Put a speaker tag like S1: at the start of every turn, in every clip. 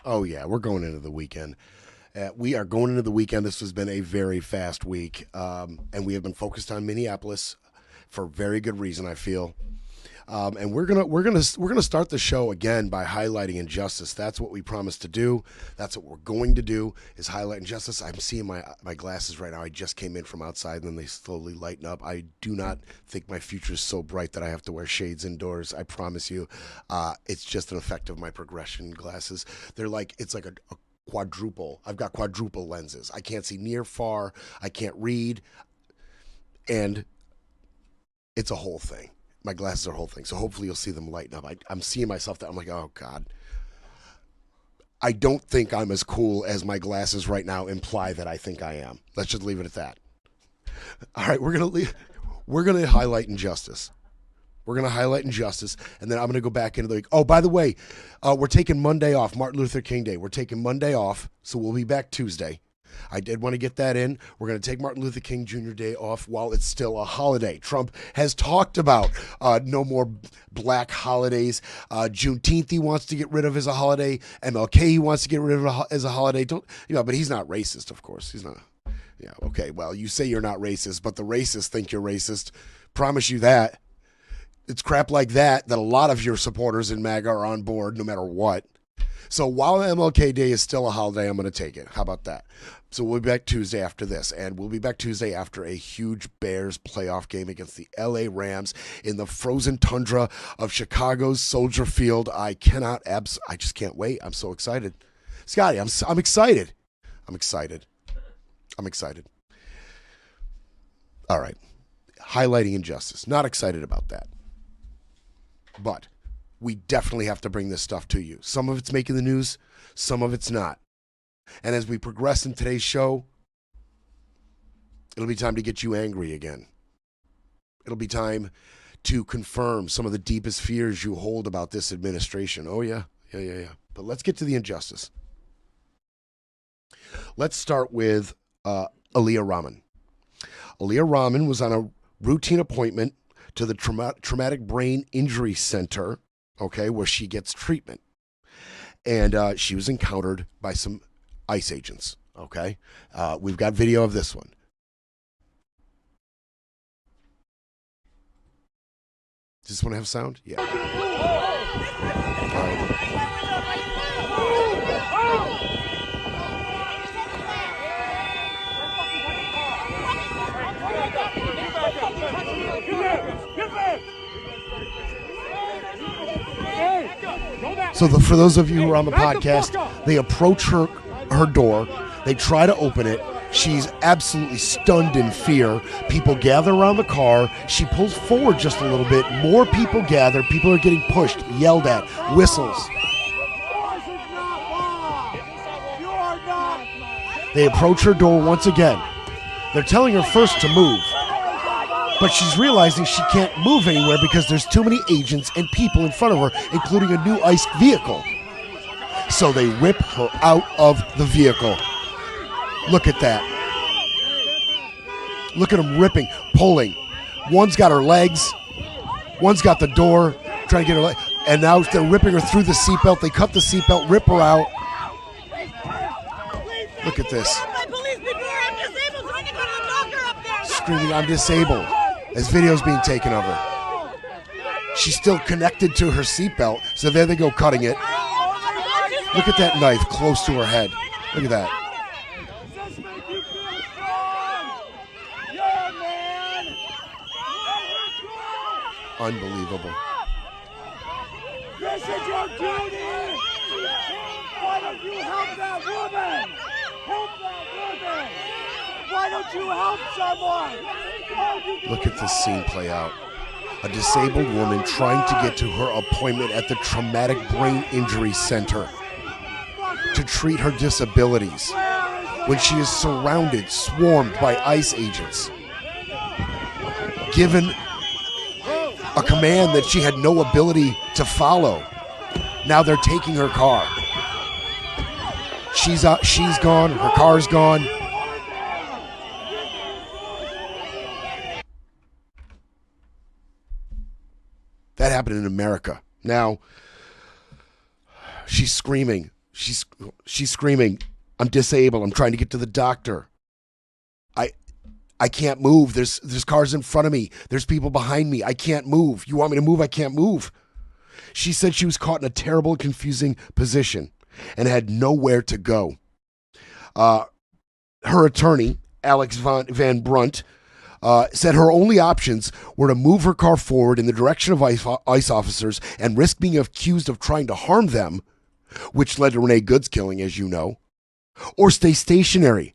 S1: Oh, yeah, we're going into the weekend. We are going into the weekend. This has been a very fast week, and we have been focused on Minneapolis for very good reason, I feel. And we're gonna start the show again by highlighting injustice. That's what we promised to do. That's what we're going to do is highlight injustice. I'm seeing my glasses right now. I just came in from outside, and then they slowly lighten up. I do not think my future is so bright that I have to wear shades indoors. I promise you, it's just an effect of my progression glasses. It's like a quadruple. I've got quadruple lenses. I can't see near, far. I can't read, and it's a whole thing. My glasses are a whole thing. So hopefully you'll see them lighten up. I'm seeing myself that I'm like, oh God. I don't think I'm as cool as my glasses right now imply that I think I am. Let's just leave it at that. All right, we're gonna highlight injustice. We're gonna highlight injustice, and then I'm gonna go back into the week. Oh, by the way, we're taking Monday off, Martin Luther King Day. We're taking Monday off, so we'll be back Tuesday. I did want to get that in. We're going to take Martin Luther King Jr. Day off while it's still a holiday. Trump has talked about no more black holidays. Juneteenth he wants to get rid of as a holiday. MLK he wants to get rid of as a holiday. But he's not racist, of course. He's not. Yeah, okay, well, you say you're not racist, but the racists think you're racist. Promise you that. It's crap like that a lot of your supporters in MAGA are on board no matter what. So while MLK Day is still a holiday, I'm going to take it. How about that? So we'll be back Tuesday after this, and we'll be back Tuesday after a huge Bears playoff game against the LA Rams in the frozen tundra of Chicago's Soldier Field. I just can't wait. I'm so excited. Scotty, I'm excited. I'm excited. All right. Highlighting injustice. Not excited about that. But we definitely have to bring this stuff to you. Some of it's making the news, some of it's not. And as we progress in today's show, it'll be time to get you angry again. It'll be time to confirm some of the deepest fears you hold about this administration. Oh, yeah. But let's get to the injustice. Let's start with Aaliyah Rahman. Aaliyah Rahman was on a routine appointment to the Traumatic Brain Injury Center, okay, where she gets treatment. And she was encountered by some ICE agents, okay? We've got video of this one. Does this one have sound? Yeah. All right. So for those of you who are on the podcast, they approach her door. They try to open it. She's absolutely stunned in fear. People gather around the car. She pulls forward just a little bit. More people gather. People are getting pushed, yelled at, whistles. They approach her door once again. They're telling her first to move. But she's realizing she can't move anywhere because there's too many agents and people in front of her, including a new ICE vehicle. So they rip her out of the vehicle. Look at that. Look at them ripping, pulling. One's got her legs. One's got the door, trying to get her leg. And now they're ripping her through the seatbelt. They cut the seatbelt, rip her out. Look at this. Screaming, I'm disabled, as video's being taken of her. She's still connected to her seatbelt, so there they go cutting it. Look at that knife close to her head. Look at that. Unbelievable.
S2: This is your duty! Why don't you help that woman? Help that woman! Why don't you help someone?
S1: Look at this scene play out. A disabled woman trying to get to her appointment at the Traumatic Brain Injury Center to treat her disabilities when she is surrounded, swarmed by ICE agents, given a command that she had no ability to follow. Now they're taking her car. She's gone, her car's gone. That happened in America. Now, she's screaming. She's screaming, I'm disabled. I'm trying to get to the doctor. I can't move. There's cars in front of me. There's people behind me. I can't move. You want me to move? I can't move. She said she was caught in a terrible and confusing position and had nowhere to go. Her attorney, Alex Van Brunt, said her only options were to move her car forward in the direction of ICE officers and risk being accused of trying to harm them, which led to Renee Good's killing, as you know, or stay stationary,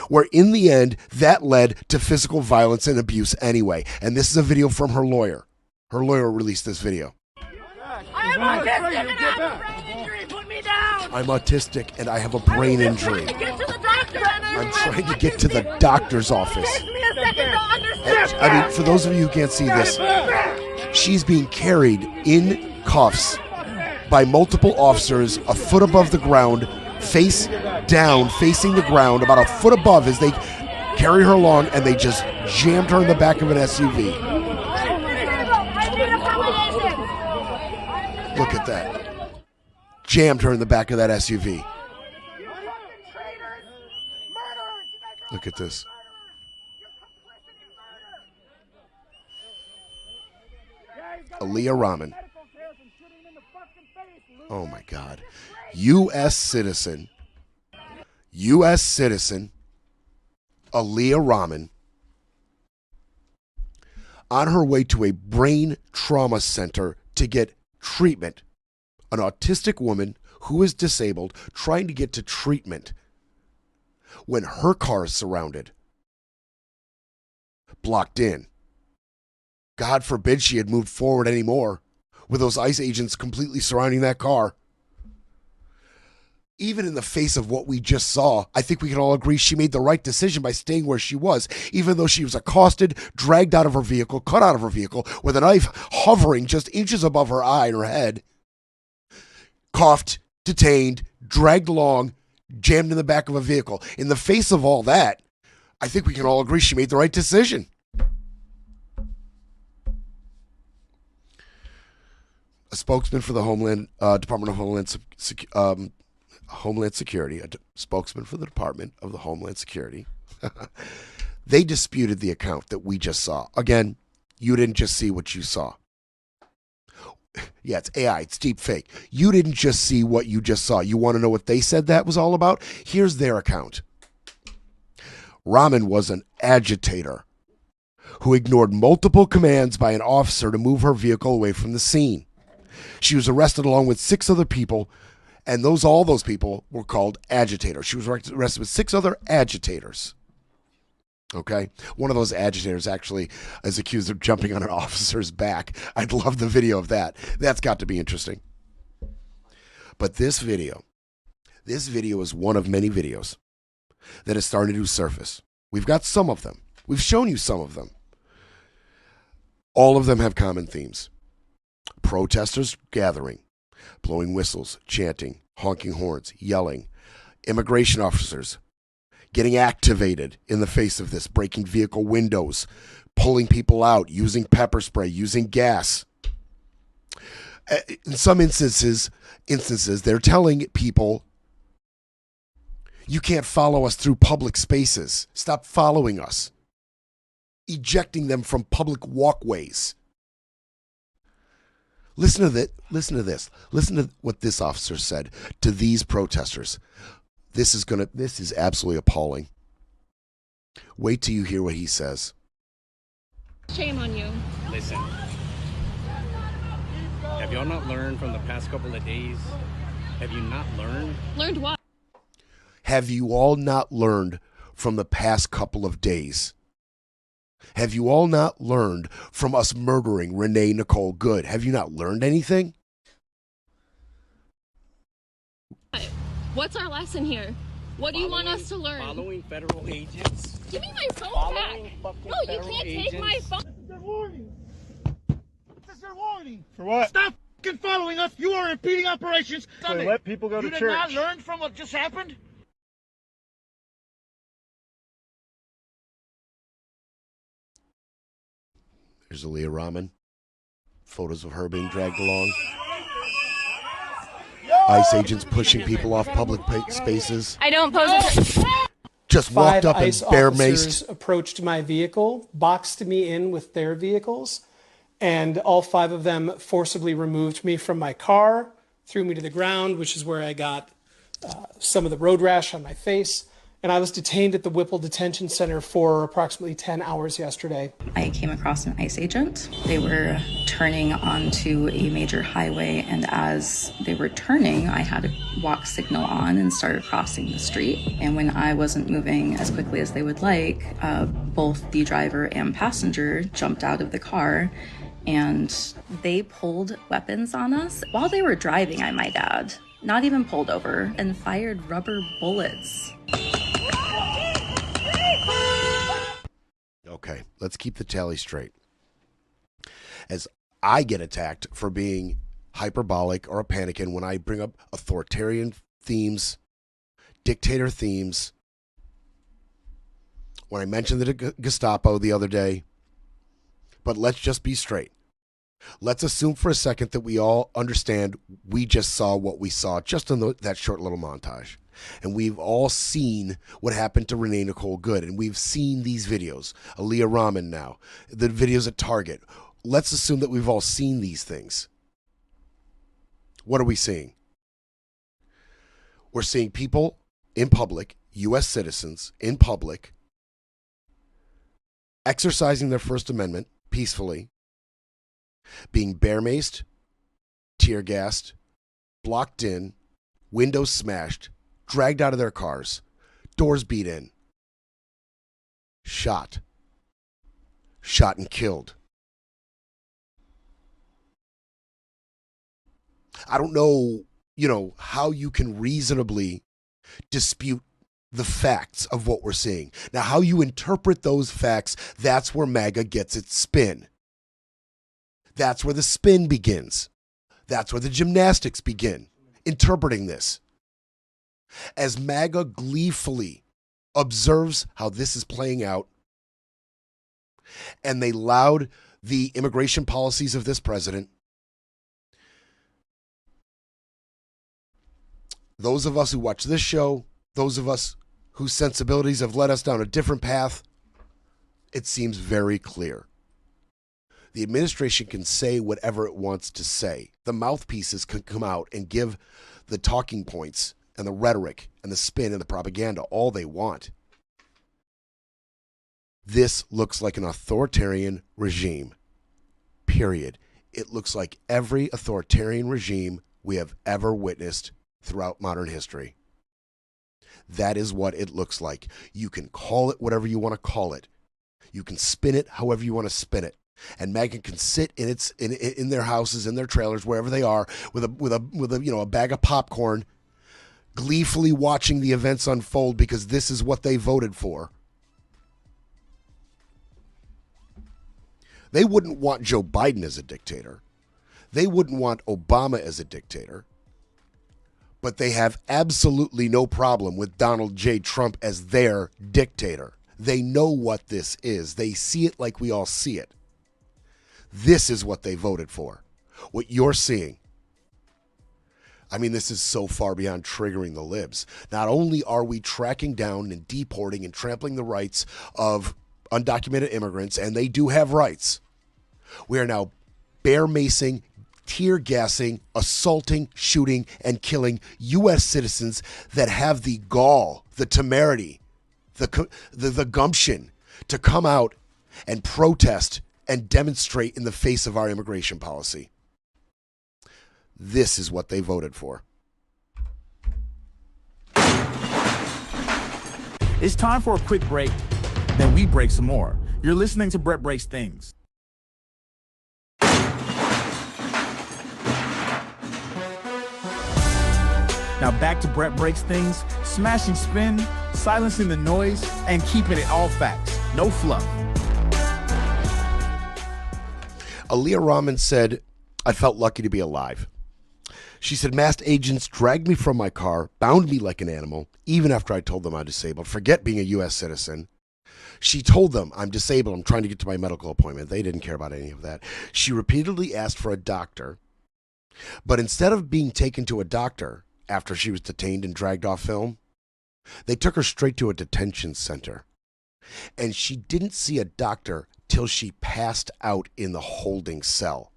S1: where in the end, that led to physical violence and abuse anyway. And this is a video from her lawyer. Her lawyer released this video.
S2: I'm autistic and I have a brain injury. Put me down.
S1: I'm autistic and I have a brain injury. I'm trying to get to the doctor's office.
S2: Give me a second to understand.
S1: I mean, for those of you who can't see this, she's being carried in cuffs by multiple officers a foot above the ground, face down, facing the ground, about a foot above as they carry her along, and they just jammed her in the back of an SUV. Look at that. Jammed her in the back of that SUV. Look at this. Aaliyah Rahman. Oh my God. U.S. citizen, Aaliyah Rahman, on her way to a brain trauma center to get treatment. An autistic woman who is disabled trying to get to treatment when her car is surrounded, blocked in. God forbid she had moved forward anymore with those ICE agents completely surrounding that car. Even in the face of what we just saw, I think we can all agree she made the right decision by staying where she was, even though she was accosted, dragged out of her vehicle, cut out of her vehicle, with a knife hovering just inches above her eye and her head, cuffed, detained, dragged along, jammed in the back of a vehicle. In the face of all that, I think we can all agree she made the right decision. A spokesman for the Department of Homeland Security, a spokesman for the Department of the Homeland Security, they disputed the account that we just saw. Again, you didn't just see what you saw. Yeah, it's AI, it's deep fake. You didn't just see what you just saw. You want to know what they said that was all about? Here's their account. Rahman was an agitator who ignored multiple commands by an officer to move her vehicle away from the scene. She was arrested along with 6 other people, and all those people were called agitators. She was arrested with 6 other agitators. Okay? One of those agitators actually is accused of jumping on an officer's back. I'd love the video of that. That's got to be interesting. But this video is one of many videos that is starting to surface. We've got some of them. We've shown you some of them. All of them have common themes. Protesters gathering, blowing whistles, chanting, honking horns, yelling, immigration officers getting activated in the face of this, breaking vehicle windows, pulling people out, using pepper spray, using gas. In some instances, they're telling people, you can't follow us through public spaces. Stop following us. Ejecting them from public walkways. Listen to this. Listen to what this officer said to these protesters. This is absolutely appalling. Wait till you hear what he says.
S3: Shame on you.
S4: Listen. Have y'all not learned from the past couple of days? Have you not learned?
S3: Learned what?
S1: Have you all not learned from the past couple of days? Have you all not learned from us murdering Renee Nicole Good? Have you not learned anything?
S3: What's our lesson here? What do you want us to learn?
S4: Following federal agents.
S3: Give me my phone back. No, you can't take my phone.
S2: This is your warning. This is your warning.
S5: For what?
S2: Stop fucking following us. You are impeding operations.
S5: So let people go to church.
S2: You did not learn from what just happened?
S1: There's Aaliyah Rahman. Photos of her being dragged along.
S2: Yo!
S1: ICE agents pushing people off public spaces.
S3: I don't pose a
S1: Just walked up and
S5: ICE
S1: bear
S5: officers
S1: maced.
S5: approached my vehicle, boxed me in with their vehicles, and all 5 of them forcibly removed me from my car, threw me to the ground, which is where I got some of the road rash on my face. And I was detained at the Whipple Detention Center for approximately 10 hours yesterday.
S6: I came across an ICE agent. They were turning onto a major highway, and as they were turning, I had a walk signal on and started crossing the street. And when I wasn't moving as quickly as they would like, both the driver and passenger jumped out of the car, and they pulled weapons on us while they were driving, I might add. Not even pulled over, and fired rubber bullets.
S1: Okay, let's keep the tally straight. As I get attacked for being hyperbolic or a panicking when I bring up authoritarian themes, dictator themes, when I mentioned the Gestapo the other day. But let's just be straight. Let's assume for a second that we all understand we just saw what we saw just in that short little montage. And we've all seen what happened to Renee Nicole Good. And we've seen these videos. Aaliyah Rahman now. The videos at Target. Let's assume that we've all seen these things. What are we seeing? We're seeing people in public, U.S. citizens in public, exercising their First Amendment peacefully, being bear maced, tear gassed, blocked in, windows smashed, dragged out of their cars, doors beat in, shot and killed. I don't know, how you can reasonably dispute the facts of what we're seeing. Now, how you interpret those facts, that's where MAGA gets its spin. That's where the spin begins. That's where the gymnastics begin, interpreting this. As MAGA gleefully observes how this is playing out, and they laud the immigration policies of this president, those of us who watch this show, those of us whose sensibilities have led us down a different path, it seems very clear. The administration can say whatever it wants to say. The mouthpieces can come out and give the talking points and the rhetoric and the spin and the propaganda all they want. This looks like an authoritarian regime, period. It looks like every authoritarian regime we have ever witnessed throughout modern history. That is what it looks like. You can call it whatever you want to call it. You can spin it however you want to spin it. And MAGA can sit in their houses, in their trailers, wherever they are, with a bag of popcorn, gleefully watching the events unfold because this is what they voted for. They wouldn't want Joe Biden as a dictator. They wouldn't want Obama as a dictator. But they have absolutely no problem with Donald J. Trump as their dictator. They know what this is. They see it like we all see it. This is what they voted for. What you're seeing. I mean, this is so far beyond triggering the libs. Not only are we tracking down and deporting and trampling the rights of undocumented immigrants, and they do have rights, we are now bear macing, tear gassing, assaulting, shooting, and killing U.S. citizens that have the gall, the temerity, the gumption to come out and protest and demonstrate in the face of our immigration policy. This is what they voted for.
S7: It's time for a quick break, then we break some more. You're listening to Brett Breaks Things. Now back to Brett Breaks Things, smashing spin, silencing the noise, and keeping it all facts, no fluff.
S1: Aaliyah Rahman said, "I felt lucky to be alive." She said, "Masked agents dragged me from my car, bound me like an animal, even after I told them I'm disabled. Forget being a U.S. citizen." She told them, "I'm disabled. I'm trying to get to my medical appointment." They didn't care about any of that. She repeatedly asked for a doctor But instead of being taken to a doctor after she was detained and dragged off film, they took her straight to a detention center. And she didn't see a doctor till she passed out in the holding cell.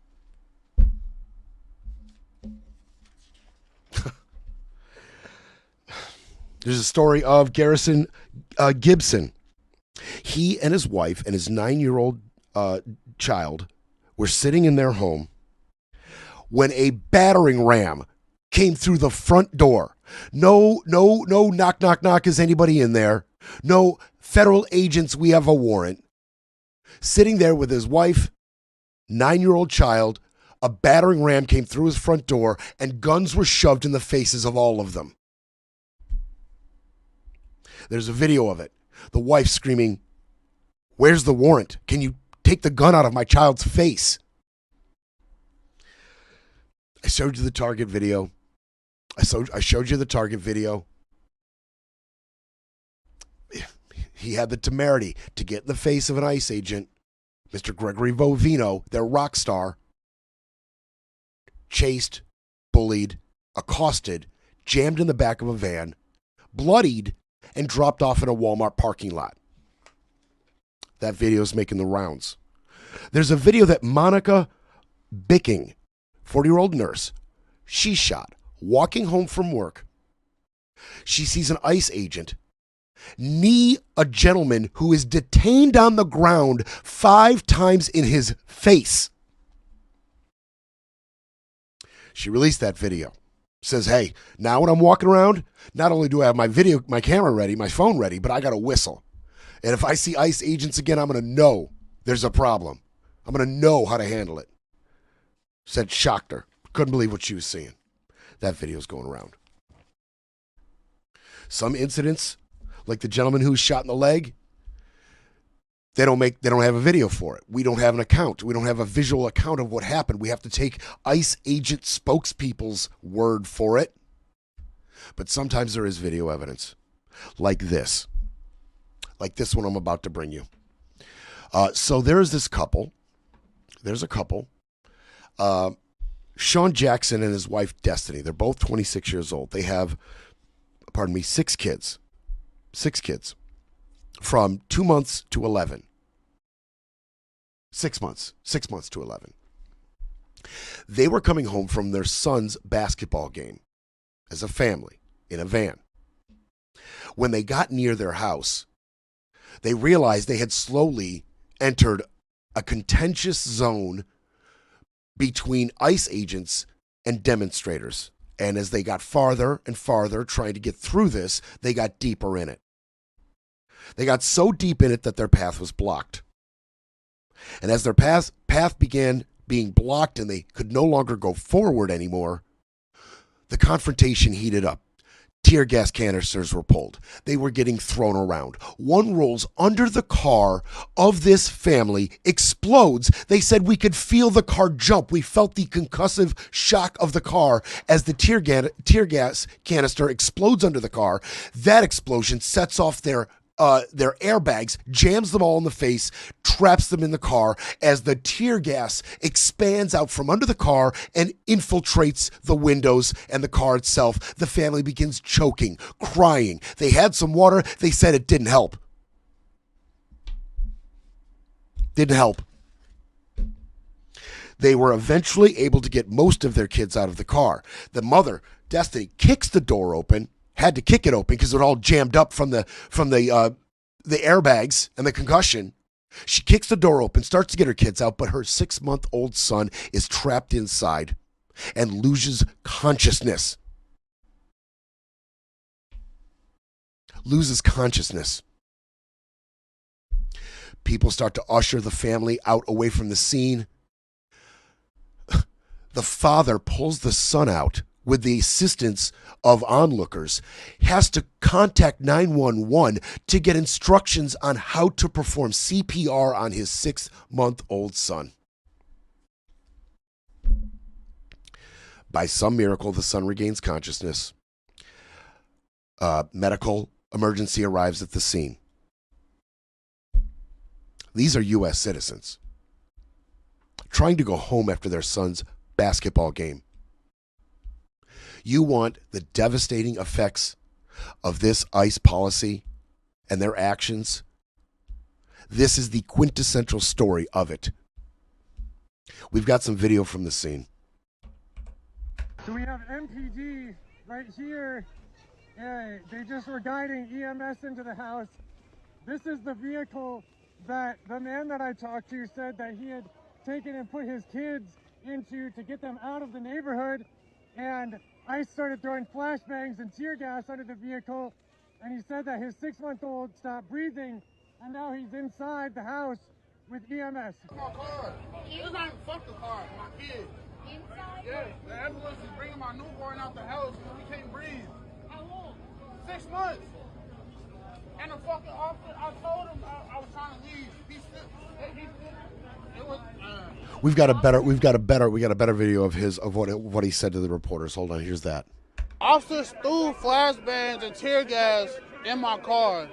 S1: There's a story of Garrison Gibson. He and his wife and his 9-year-old child were sitting in their home when a battering ram came through the front door. No, knock, knock, knock. Is anybody in there? No, federal agents, we have a warrant. Sitting there with his wife, 9-year-old child, a battering ram came through his front door and guns were shoved in the faces of all of them. There's a video of it. The wife screaming, "Where's the warrant? Can you take the gun out of my child's face?" I showed you the Target video. I showed you the Target video. He had the temerity to get in the face of an ICE agent, Mr. Gregory Bovino, their rock star, chased, bullied, accosted, jammed in the back of a van, bloodied, and dropped off in a Walmart parking lot. That video is making the rounds. There's a video that Monica Bicking, 40-year-old nurse, she shot, walking home from work. She sees an ICE agent knee a gentleman who is detained on the ground 5 times in his face. She released that video. Says, hey, now when I'm walking around, not only do I have my camera ready, my phone ready, but I got a whistle. And if I see ICE agents again, I'm going to know there's a problem. I'm going to know how to handle it. Said shocked her. Couldn't believe what she was seeing. That video's going around. Some incidents, like the gentleman who was shot in the leg, they don't have a video for it. We don't have an account. We don't have a visual account of what happened. We have to take ICE agent spokespeople's word for it. But sometimes there is video evidence. Like this. Like this one I'm about to bring you. So there's this couple. There's a couple. Sean Jackson and his wife Destiny. They're both 26 years old. They have, 6 kids. 6 kids. From 2 months to 11. 6 months. 6 months to 11. They were coming home from their son's basketball game as a family in a van. When they got near their house, they realized they had slowly entered a contentious zone between ICE agents and demonstrators. And as they got farther and farther trying to get through this, they got deeper in it. They got so deep in it that their path was blocked. And as their path began being blocked and they could no longer go forward anymore, the confrontation heated up. Tear gas canisters were pulled. They were getting thrown around. One rolls under the car of this family, explodes. They said we could feel the car jump. We felt the concussive shock of the car as the tear gas canister explodes under the car. That explosion sets off their airbags, jams them all in the face, traps them in the car as the tear gas expands out from under the car and infiltrates the windows and the car itself. The family begins choking, crying. They had some water. They said it didn't help. Didn't help. They were eventually able to get most of their kids out of the car. The mother, Destiny, kicks the door open. Had to kick it open because it all jammed up from the airbags and the concussion. She kicks the door open, starts to get her kids out, but her 6-month-old son is trapped inside and loses consciousness. Loses consciousness. People start to usher the family out away from the scene. The father pulls the son out with the assistance of onlookers, has to contact 911 to get instructions on how to perform CPR on his 6-month-old son. By some miracle, the son regains consciousness. Medical emergency arrives at the scene. These are U.S. citizens trying to go home after their son's basketball game. You want the devastating effects of this ICE policy and their actions? This is the quintessential story of it. We've got some video from the scene.
S8: So we have MPD right here. They just were guiding EMS into the house. This is the vehicle that the man that I talked to said that he had taken and put his kids into to get them out of the neighborhood. And ICE started throwing flashbangs and tear gas under the vehicle. And he said that his 6-month-old stopped breathing, and now he's inside the house with EMS.
S9: My car. It's not even fuck the car. My kid. Inside? Yes. The ambulance is bringing my newborn out the house because he can't breathe. How long? 6 months. And the fucking officer, I told him I was trying to leave. It was.
S1: We got a better video of what he said to the reporters. Hold on, here's that.
S9: Officers threw flashbangs and tear gas in my car,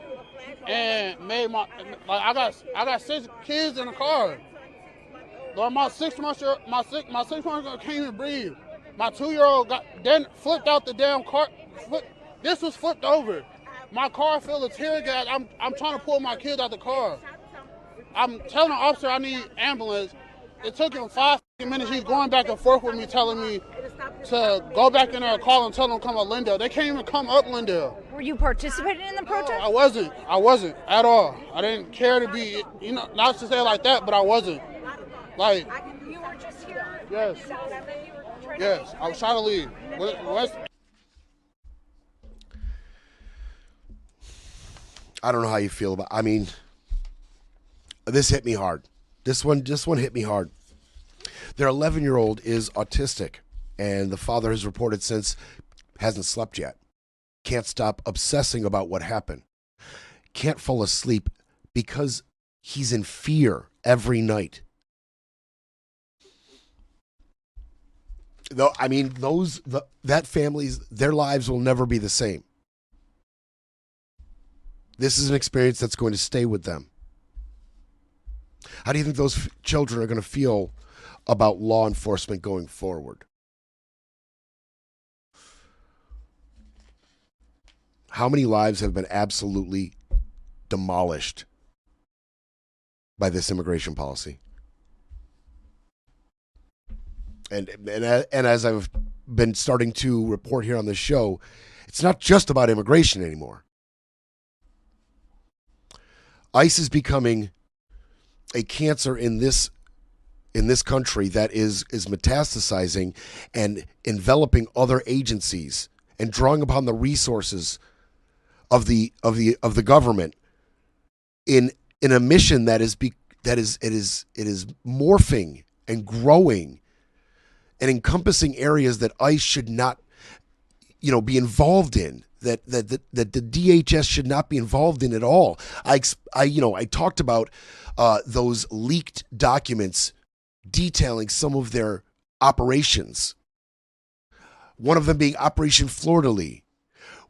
S9: and made I got 6 kids in the car. Lord, my 6-month-old can't even breathe. My 2-year-old then flipped out the damn car. This was flipped over. My car filled with tear gas. I'm trying to pull my kid out the car. I'm telling the officer I need ambulance. It took him 5 minutes. He's going back and forth with me, telling me to go back in there and call and tell them to come up Lindale. They can't even come up Lindale.
S10: Were you participating in the protest?
S9: No, I wasn't at all. I didn't care to be, not to say it like that, but I wasn't. Like,
S10: you were just here?
S9: Yes. Yes, I was trying to leave.
S1: I don't know how you feel about. I mean, this hit me hard. This one hit me hard. Their 11-year-old is autistic, and the father has reported since hasn't slept yet. Can't stop obsessing about what happened. Can't fall asleep because he's in fear every night. Though, I mean, that families, their lives will never be the same. This is an experience that's going to stay with them. How do you think those children are going to feel about law enforcement going forward? How many lives have been absolutely demolished by this immigration policy? And as I've been starting to report here on this show, it's not just about immigration anymore. ICE is becoming a cancer in this country that is metastasizing and enveloping other agencies and drawing upon the resources of the government in a mission that is morphing and growing and encompassing areas that ICE should not, be involved in. That the DHS should not be involved in at all. I talked about those leaked documents detailing some of their operations. One of them being Operation Fleur-de-Lis,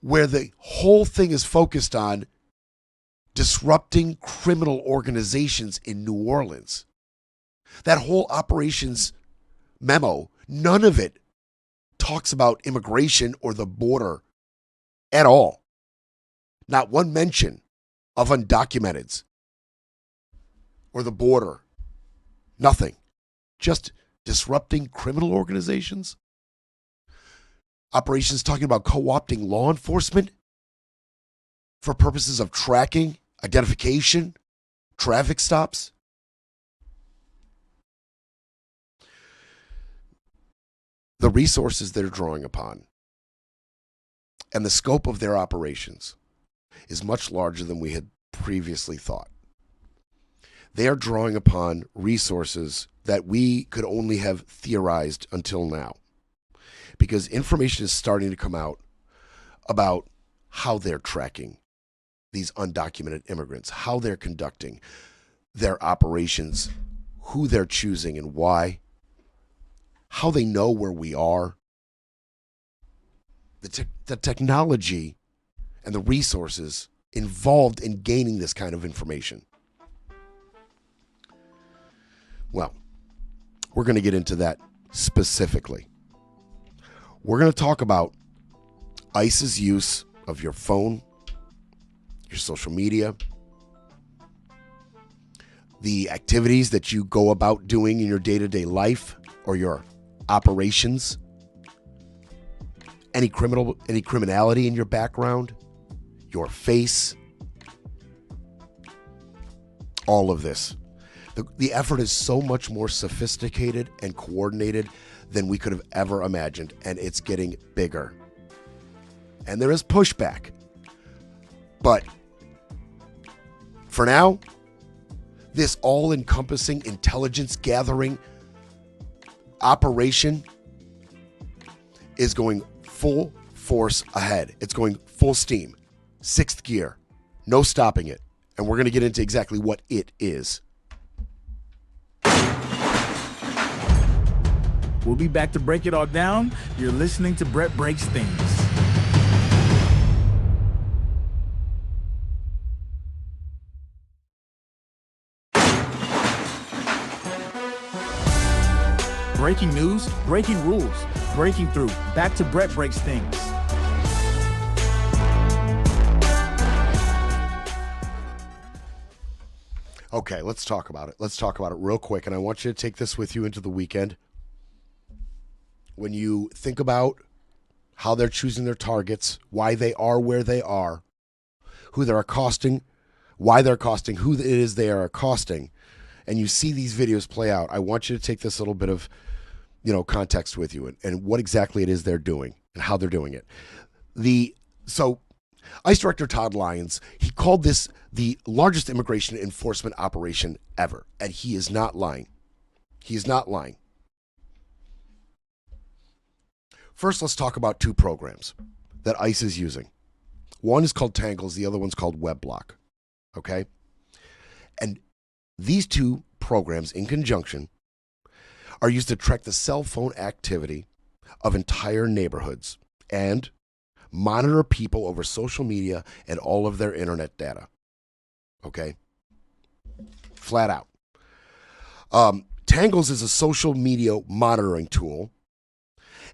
S1: where the whole thing is focused on disrupting criminal organizations in New Orleans. That whole operations memo, none of it talks about immigration or the border at all. Not one mention of undocumenteds or the border. Nothing. Just disrupting criminal organizations. Operations talking about co-opting law enforcement for purposes of tracking, identification, traffic stops. The resources they're drawing upon and the scope of their operations is much larger than we had previously thought. They are drawing upon resources that we could only have theorized until now, because information is starting to come out about how they're tracking these undocumented immigrants, how they're conducting their operations, who they're choosing and why, how they know where we are. The technology and the resources involved in gaining this kind of information. Well, we're going to get into that specifically. We're going to talk about ICE's use of your phone, your social media, the activities that you go about doing in your day-to-day life or your operations, any criminality in your background, your face, all of this. The effort is so much more sophisticated and coordinated than we could have ever imagined, and it's getting bigger. And there is pushback. But for now, this all-encompassing intelligence gathering operation is going full force ahead. It's going full steam, 6th gear, no stopping it. And we're going to get into exactly what it is.
S7: We'll be back to break it all down. You're listening to Brett Breaks Things. Breaking news, breaking rules, breaking through. Back to Brett Breaks Things.
S1: Okay, let's talk about it. Let's talk about it real quick, and I want you to take this with you into the weekend. When you think about how they're choosing their targets, why they are where they are, who they're accosting, why they're accosting, who it is they are accosting, and you see these videos play out, I want you to take this little bit of, context with you and what exactly it is they're doing and how they're doing it. So ICE Director Todd Lyons, he called this the largest immigration enforcement operation ever, and he is not lying. He is not lying. First, let's talk about 2 programs that ICE is using. One is called Tangles, the other one's called WebBlock. Okay? And these 2 programs in conjunction are used to track the cell phone activity of entire neighborhoods and monitor people over social media and all of their internet data. Okay? Flat out. Tangles is a social media monitoring tool,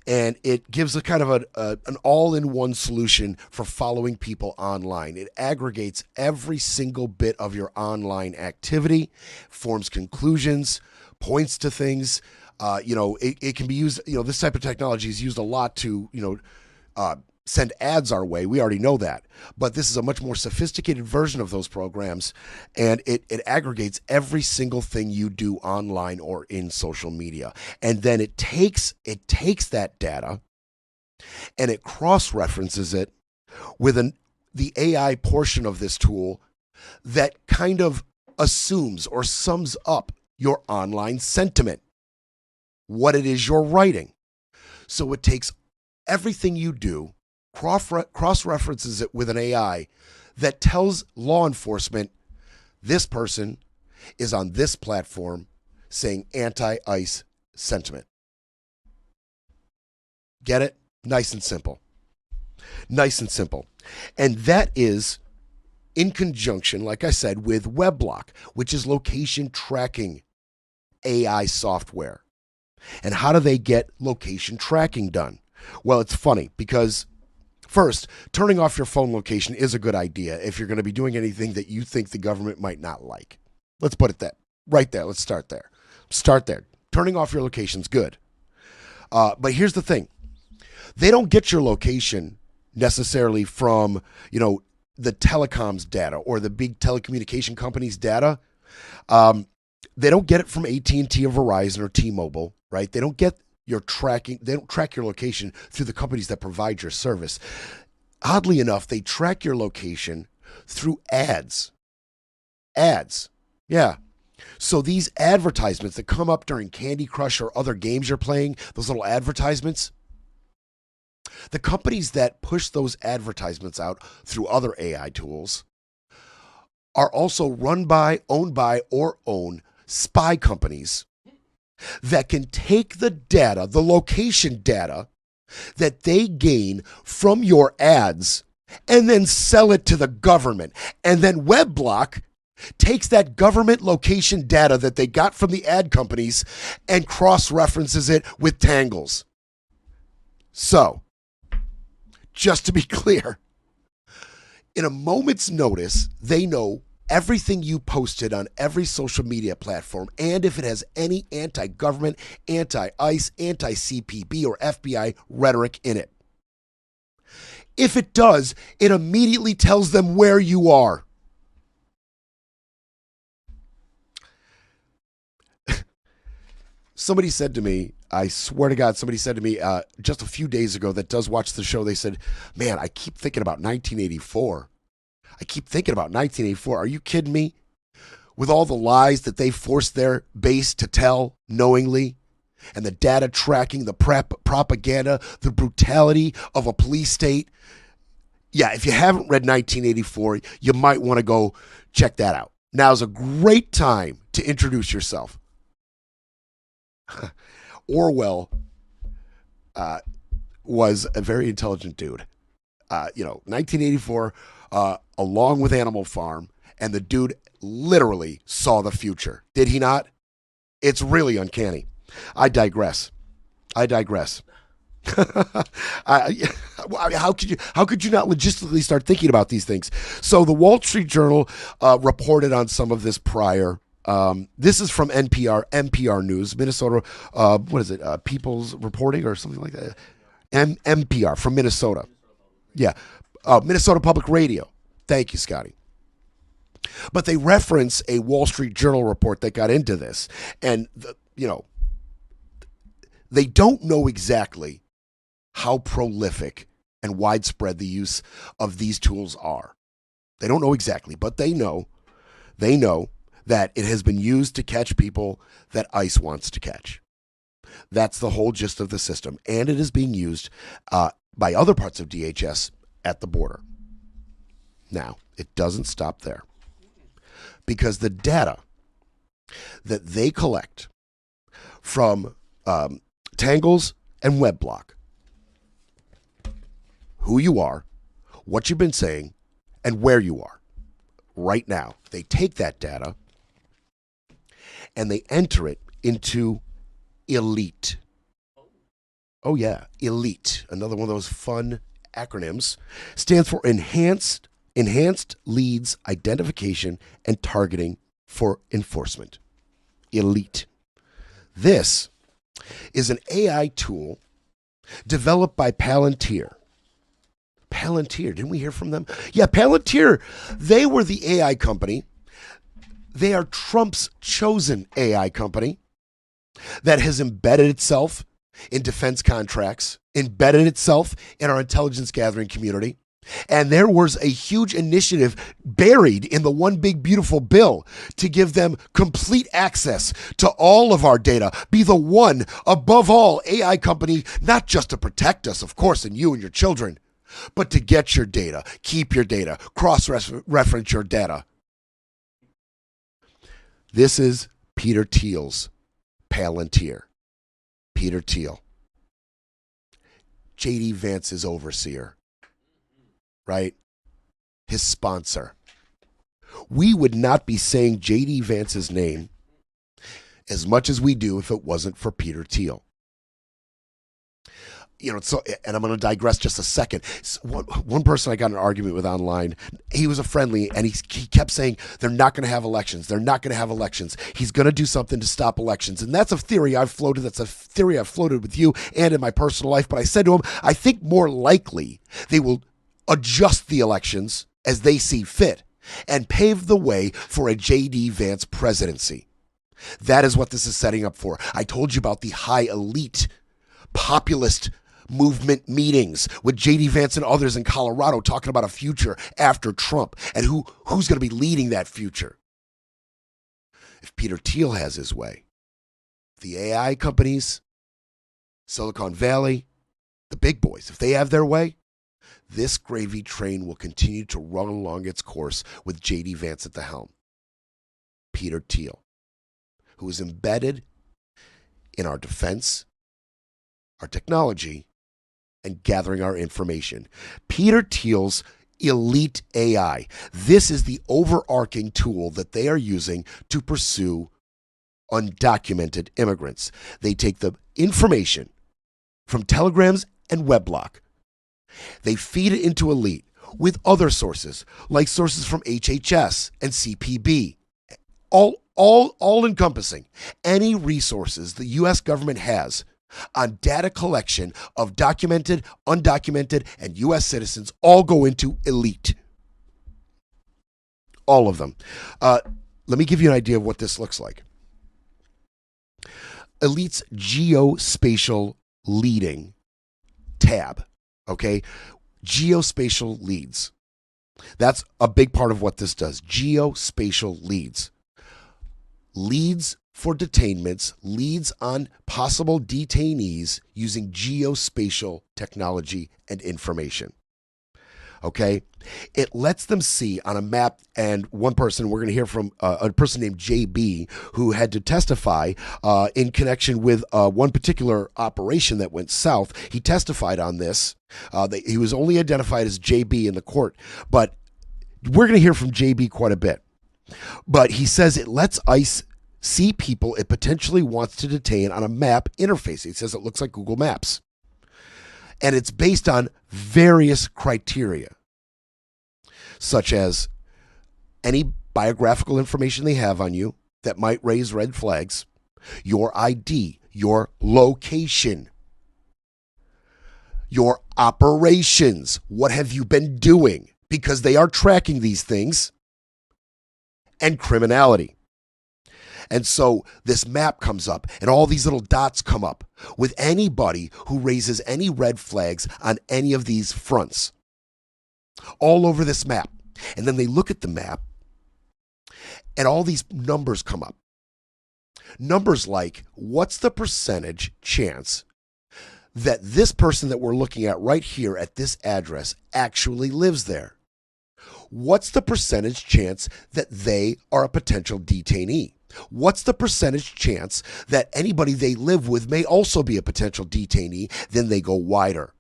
S1: and it gives a kind of an all-in-one solution for following people online. It aggregates every single bit of your online activity, forms conclusions, points to things. It can be used, this type of technology is used a lot to, send ads our way. We already know that. But this is a much more sophisticated version of those programs, and it aggregates every single thing you do online or in social media. And then it takes that data and it cross-references it with the AI portion of this tool that kind of assumes or sums up your online sentiment, what it is you're writing. So it takes everything you do, cross-references it with an AI that tells law enforcement this person is on this platform saying anti-ICE sentiment. Get it? Nice and simple. Nice and simple. And that is in conjunction, like I said, with WebBlock, which is location tracking AI software. And how do they get location tracking done? Well, it's funny because first, turning off your phone location is a good idea if you're going to be doing anything that you think the government might not like. Let's put it that right there. Let's start there. Start there. Turning off your location's good. But here's the thing. They don't get your location necessarily from, the telecoms data or the big telecommunication companies' data. They don't get it from AT&T or Verizon or T-Mobile, right? They don't get your tracking. They don't track your location through the companies that provide your service. Oddly enough, they track your location through ads. Ads. Yeah. So these advertisements that come up during Candy Crush or other games you're playing, those little advertisements, the companies that push those advertisements out through other AI tools are also run by, owned by, or own spy companies that can take the data, the location data that they gain from your ads and then sell it to the government. And then WebBlock takes that government location data that they got from the ad companies and cross-references it with Tangles. So, just to be clear, in a moment's notice, they know everything you posted on every social media platform, and if it has any anti-government, anti-ICE, anti-CPB, or FBI rhetoric in it. If it does, it immediately tells them where you are. Somebody said to me, I swear to God, somebody said to me just a few days ago that does watch the show, they said, man, I keep thinking about 1984. I keep thinking about 1984. Are you kidding me? With all the lies that they forced their base to tell knowingly, and the data tracking, the propaganda, the brutality of a police state. Yeah, if you haven't read 1984, you might want to go check that out. Now's a great time to introduce yourself. Orwell was a very intelligent dude. 1984, along with Animal Farm, and the dude literally saw the future. Did he not? It's really uncanny. I digress. How could you not logistically start thinking about these things? So the Wall Street Journal reported on some of this prior. This is from NPR News, Minnesota. What is it? People's Reporting or something like that. NPR from Minnesota. Yeah. Minnesota Public Radio. Thank you, Scotty. But they reference a Wall Street Journal report that got into this. And, they don't know exactly how prolific and widespread the use of these tools are. They don't know exactly, but they know that it has been used to catch people that ICE wants to catch. That's the whole gist of the system. And it is being used by other parts of DHS at the border. Now, it doesn't stop there. Because the data that they collect from Tangles and WebBlock, who you are, what you've been saying, and where you are right now, they take that data and they enter it into ELITE. Oh yeah, ELITE, another one of those fun acronyms, stands for Enhanced Leads Identification and Targeting for Enforcement. ELITE. This is an AI tool developed by Palantir. Palantir, didn't we hear from them? Yeah, Palantir, they were the AI company. They are Trump's chosen AI company that has embedded itself in defense contracts, embedded itself in our intelligence gathering community. And there was a huge initiative buried in the One Big Beautiful Bill to give them complete access to all of our data, be the one above all AI company, not just to protect us, of course, and you and your children, but to get your data, keep your data, cross-reference your data. This is Peter Thiel's Palantir. Peter Thiel. J.D. Vance's overseer. Right? His sponsor. We would not be saying J.D. Vance's name as much as we do if it wasn't for Peter Thiel. So, and I'm going to digress just a second. One person I got in an argument with online, he was a friendly, and he kept saying, they're not going to have elections. They're not going to have elections. He's going to do something to stop elections. And that's a theory I've floated. That's a theory I've floated with you and in my personal life. But I said to him, I think more likely they will adjust the elections as they see fit and pave the way for a J.D. Vance presidency. That is what this is setting up for. I told you about the high elite populist movement meetings with J.D. Vance and others in Colorado talking about a future after Trump and who's going to be leading that future. If Peter Thiel has his way, the AI companies, Silicon Valley, the big boys, if they have their way, this gravy train will continue to run along its course with J.D. Vance at the helm. Peter Thiel, who is embedded in our defense, our technology, and gathering our information. Peter Thiel's ELITE AI. This is the overarching tool that they are using to pursue undocumented immigrants. They take the information from telegrams and Weblog. They feed it into Elite with other sources, like sources from HHS and CPB, all encompassing any resources the U.S. government has on data collection of documented, undocumented, and U.S. citizens all go into Elite. All of them. Let me give you an idea of what this looks like. Elite's geospatial leading tab, okay? Geospatial leads. That's a big part of what this does. Geospatial leads. Leads for detainments, leads on possible detainees using geospatial technology and information. Okay? It lets them see on a map, and one person, we're going to hear from a person named JB, who had to testify in connection with one particular operation that went south. He testified on this. He was only identified as JB in the court, but we're going to hear from JB quite a bit. But he says it lets ICE see people it potentially wants to detain on a map interface. He says it looks like Google Maps. And it's based on various criteria, such as any biographical information they have on you that might raise red flags, your ID, your location, your operations. What have you been doing? Because they are tracking these things, and criminality. And so this map comes up and all these little dots come up with anybody who raises any red flags on any of these fronts all over this map. And then they look at the map and all these numbers come up. Numbers like, what's the percentage chance that this person that we're looking at right here at this address actually lives there? What's the percentage chance that they are a potential detainee? What's the percentage chance that anybody they live with may also be a potential detainee? Then they go wider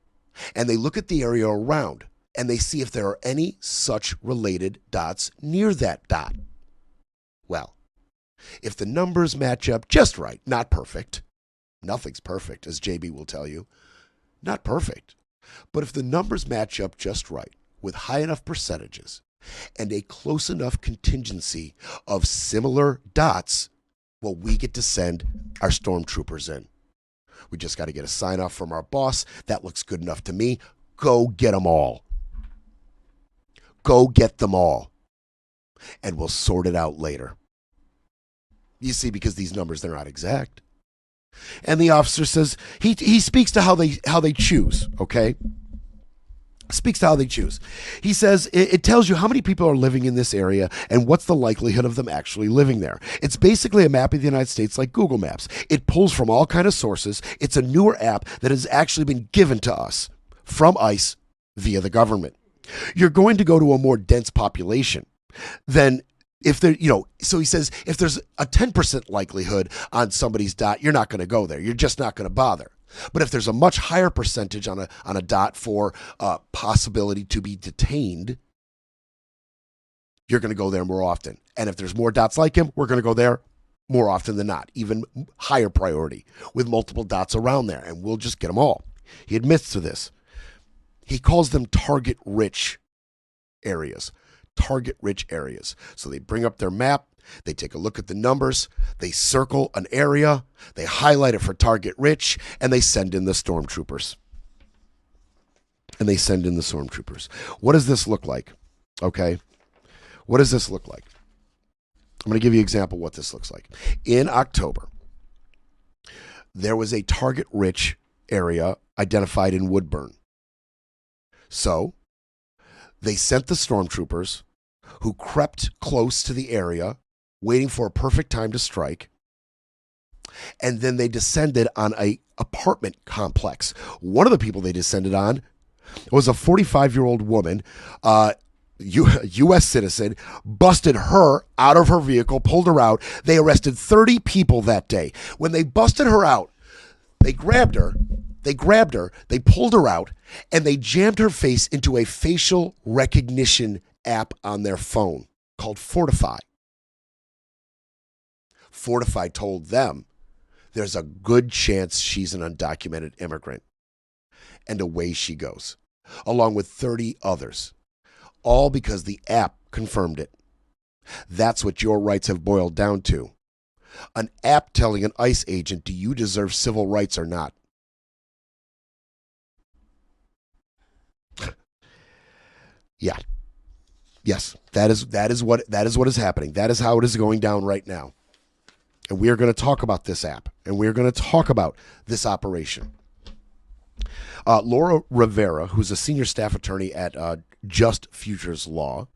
S1: and they look at the area around and they see if there are any such related dots near that dot. Well, if the numbers match up just right, not perfect. Nothing's perfect, as JB will tell you. Not perfect. But if the numbers match up just right with high enough percentages and a close enough contingency of similar dots, well, we get to send our stormtroopers in. We just got to get a sign off from our boss. That looks good enough to me. Go get them all. Go get them all. And we'll sort it out later. You see, because these numbers, they're not exact. And the officer says, he speaks to how they choose, okay? Speaks to how they choose. He says it tells you how many people are living in this area and what's the likelihood of them actually living there. It's basically a map of the United States like Google Maps. It pulls from all kinds of sources. It's a newer app that has actually been given to us from ICE via the government. You're going to go to a more dense population than if there, so he says if there's a 10% likelihood on somebody's dot, you're not going to go there. You're just not going to bother. But if there's a much higher percentage on a dot for possibility to be detained, you're going to go there more often. And if there's more dots like him, we're going to go there more often than not, even higher priority with multiple dots around there, and we'll just get them all. He admits to this. He calls them target-rich areas. Target-rich areas. So they bring up their map. They take a look at the numbers, they circle an area, they highlight it for target rich, and they send in the stormtroopers. What does this look like? Okay. What does this look like? I'm going to give you an example of what this looks like. In October, there was a target rich area identified in Woodburn. So they sent the stormtroopers who crept close to the area, waiting for a perfect time to strike. And then they descended on a apartment complex. One of the people they descended on was a 45-year-old woman, U.S. citizen, busted her out of her vehicle, pulled her out. They arrested 30 people that day. When they busted her out, they grabbed her, they pulled her out, and they jammed her face into a facial recognition app on their phone called Fortify. Fortify told them there's a good chance she's an undocumented immigrant. And away she goes, along with 30 others, all because the app confirmed it. That's what your rights have boiled down to. An app telling an ICE agent, do you deserve civil rights or not? Yeah. Yes, that is what is happening. That is how it is going down right now. And we are going to talk about this app, and we are going to talk about this operation. Laura Rivera, who's a senior staff attorney at Just Futures Law,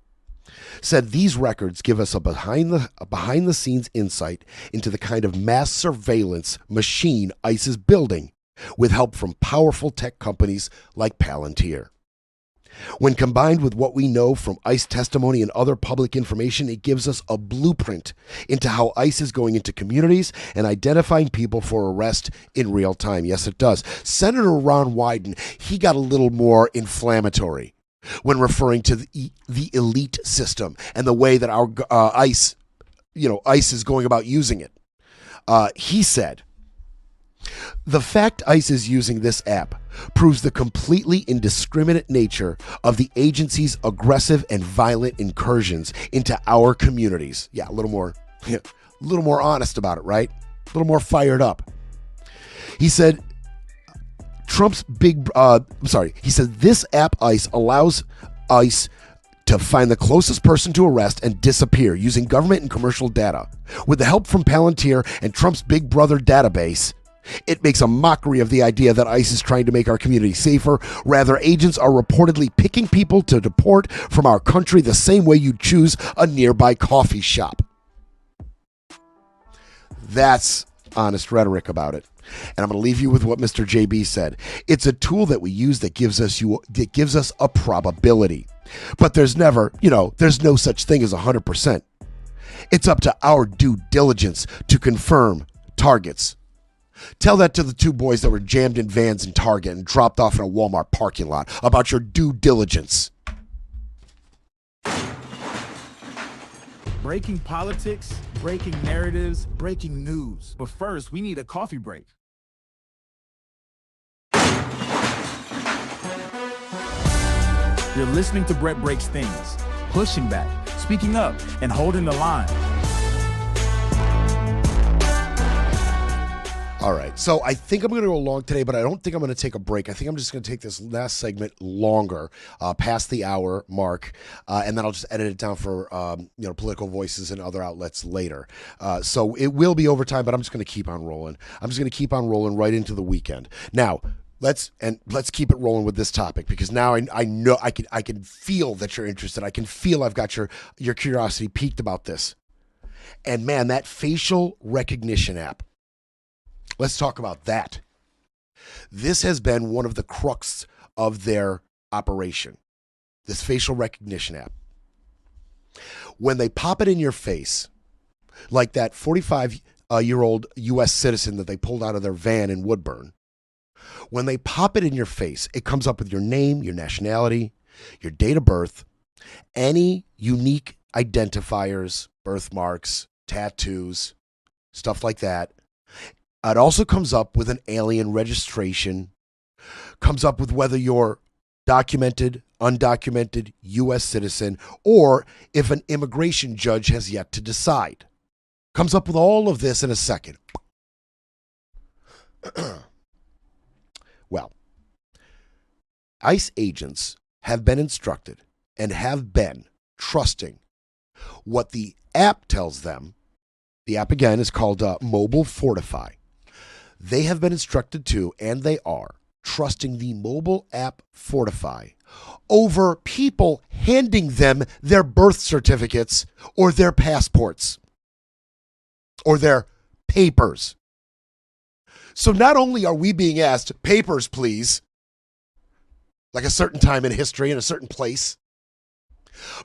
S1: said these records give us a behind the scenes insight into the kind of mass surveillance machine ICE is building with help from powerful tech companies like Palantir. When combined with what we know from ICE testimony and other public information, it gives us a blueprint into how ICE is going into communities and identifying people for arrest in real time. Yes, it does. Senator Ron Wyden, he got a little more inflammatory when referring to the elite system and the way that our ICE is going about using it. He said, the fact ICE is using this app proves the completely indiscriminate nature of the agency's aggressive and violent incursions into our communities. Yeah, a little more honest about it, right? A little more fired up. He said, he said this app ICE allows ICE to find the closest person to arrest and disappear using government and commercial data. With the help from Palantir and Trump's Big Brother database, it makes a mockery of the idea that ICE is trying to make our community safer. Rather, agents are reportedly picking people to deport from our country the same way you choose a nearby coffee shop. That's honest rhetoric about it. And I'm going to leave you with what Mr. JB said. It's a tool that we use that gives us a probability. But there's no such thing as 100%. It's up to our due diligence to confirm targets. Tell that to the two boys that were jammed in vans in Target and dropped off in a Walmart parking lot about your due diligence.
S7: Breaking politics, breaking narratives, breaking news. But first, we need a coffee break. You're listening to Brett Breaks Things, pushing back, speaking up, and holding the line.
S1: All right, so I think I'm going to go long today, but I don't think I'm going to take a break. I think I'm just going to take this last segment longer, past the hour mark, and then I'll just edit it down for political voices and other outlets later. So it will be overtime, but I'm just going to keep on rolling. I'm just going to keep on rolling right into the weekend. Now, let's keep it rolling with this topic, because now I know I can feel that you're interested. I can feel I've got your curiosity piqued about this. And man, that facial recognition app. Let's talk about that. This has been one of the crux of their operation, this facial recognition app. When they pop it in your face, like that 45-year-old U.S. citizen that they pulled out of their van in Woodburn, when they pop it in your face, it comes up with your name, your nationality, your date of birth, any unique identifiers, birthmarks, tattoos, stuff like that. It also comes up with an alien registration, comes up with whether you're documented, undocumented, U.S. citizen, or if an immigration judge has yet to decide. Comes up with all of this in a second. Well, ICE agents have been instructed and have been trusting what the app tells them. The app, again, is called Mobile Fortify. They have been instructed to, and they are, trusting the mobile app Fortify over people handing them their birth certificates or their passports or their papers. So not only are we being asked, papers, please, like a certain time in history in a certain place,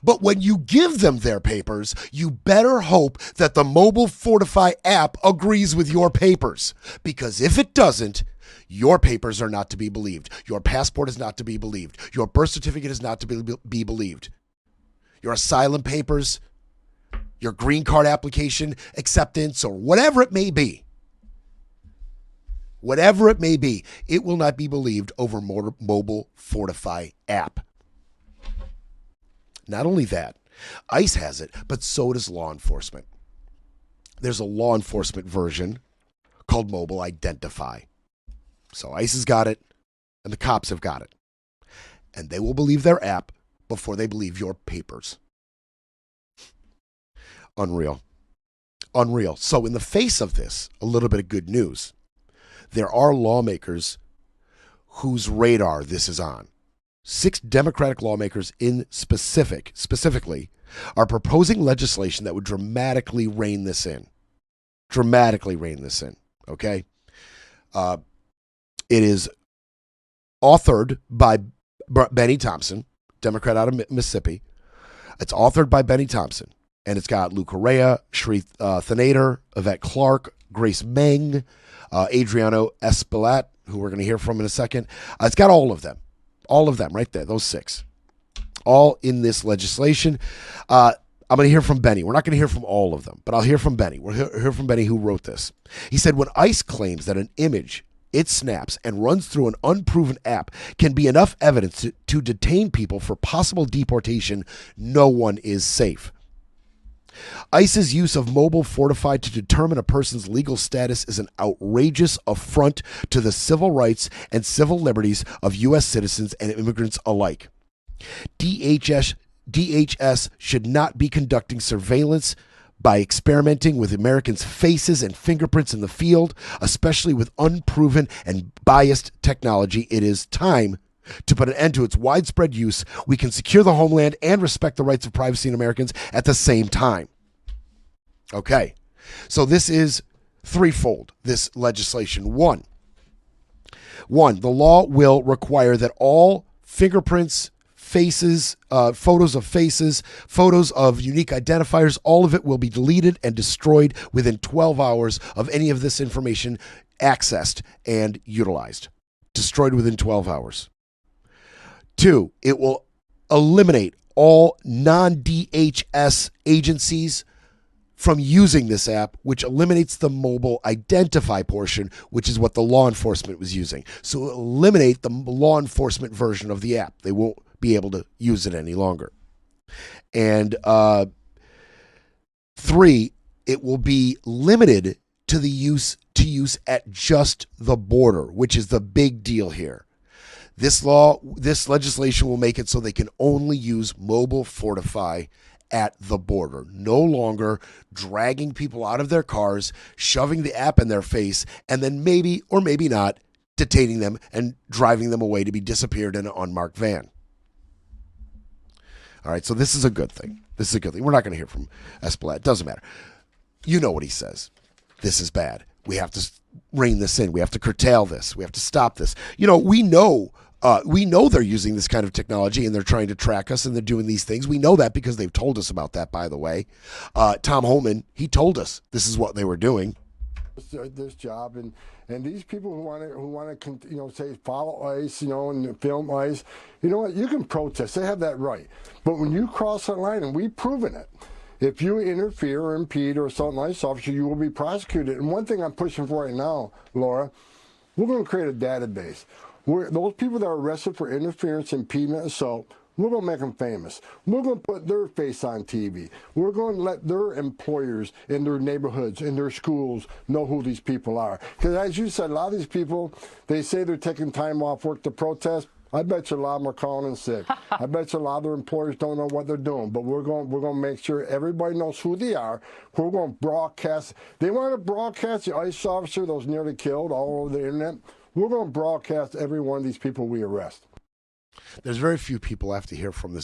S1: but when you give them their papers, you better hope that the Mobile Fortify app agrees with your papers. Because if it doesn't, your papers are not to be believed. Your passport is not to be believed. Your birth certificate is not to be believed. Your asylum papers, your green card application acceptance, or whatever it may be. whatever it may be, it will not be believed over Mobile Fortify app. Not only that, ICE has it, but so does law enforcement. There's a law enforcement version called Mobile Identify. So ICE has got it, and the cops have got it. And they will believe their app before they believe your papers. Unreal. Unreal. So in the face of this, a little bit of good news. There are lawmakers whose radar this is on. 6 Democratic lawmakers specifically are proposing legislation that would dramatically rein this in. Dramatically rein this in, okay? It is authored by Benny Thompson, Democrat out of Mississippi. It's authored by Benny Thompson. And it's got Lou Correa, Sri Thanader, Yvette Clarke, Grace Meng, Adriano Espaillat, who we're going to hear from in a second. It's got all of them right there, those 6, all in this legislation. I'm going to hear from Benny. We're not going to hear from all of them, but I'll hear from Benny. We'll hear from Benny who wrote this. He said, when ICE claims that an image it snaps and runs through an unproven app can be enough evidence to detain people for possible deportation, no one is safe. ICE's use of Mobile Fortify to determine a person's legal status is an outrageous affront to the civil rights and civil liberties of U.S. citizens and immigrants alike. DHS should not be conducting surveillance by experimenting with Americans' faces and fingerprints in the field, especially with unproven and biased technology. It is time to put an end to its widespread use. We can secure the homeland and respect the rights of privacy in Americans at the same time. Okay, so this is threefold, this legislation. One, the law will require that all fingerprints, faces, photos of faces, photos of unique identifiers, all of it will be deleted and destroyed within 12 hours of any of this information accessed and utilized. Destroyed within 12 hours. 2, it will eliminate all non-DHS agencies from using this app, which eliminates the Mobile Identify portion, which is what the law enforcement was using. So eliminate the law enforcement version of the app. They won't be able to use it any longer. And 3, it will be limited to the use at just the border, which is the big deal here. This legislation will make it so they can only use Mobile Fortify at the border. No longer dragging people out of their cars, shoving the app in their face, and then maybe or maybe not detaining them and driving them away to be disappeared in an unmarked van. All right, so this is a good thing. This is a good thing. We're not going to hear from Espaillat. It doesn't matter. You know what he says. This is bad. We have to rein this in. We have to curtail this. We have to stop this. You know, we know they're using this kind of technology and they're trying to track us and they're doing these things. We know that because they've told us about that, by the way. Tom Homan, he told us this is what they were doing.
S11: This job and these people who want to say follow ICE, and film ICE, you know what? You can protest. They have that right. But when you cross that line, and we've proven it, if you interfere or impede or assault an ICE officer, you will be prosecuted. And one thing I'm pushing for right now, Laura, we're going to create a database. Those people that are arrested for interference, impediment, assault, we're going to make them famous. We're going to put their face on TV. We're going to let their employers in their neighborhoods, in their schools, know who these people are. Because as you said, a lot of these people, they say they're taking time off work to protest. I bet you a lot of them are calling in sick. I bet you a lot of their employers don't know what they're doing. But we're going to make sure everybody knows who they are. We're going to broadcast. They want to broadcast the ICE officer that was nearly killed all over the internet. We're going to broadcast every one of these people we arrest.
S1: There's very few people I have to hear from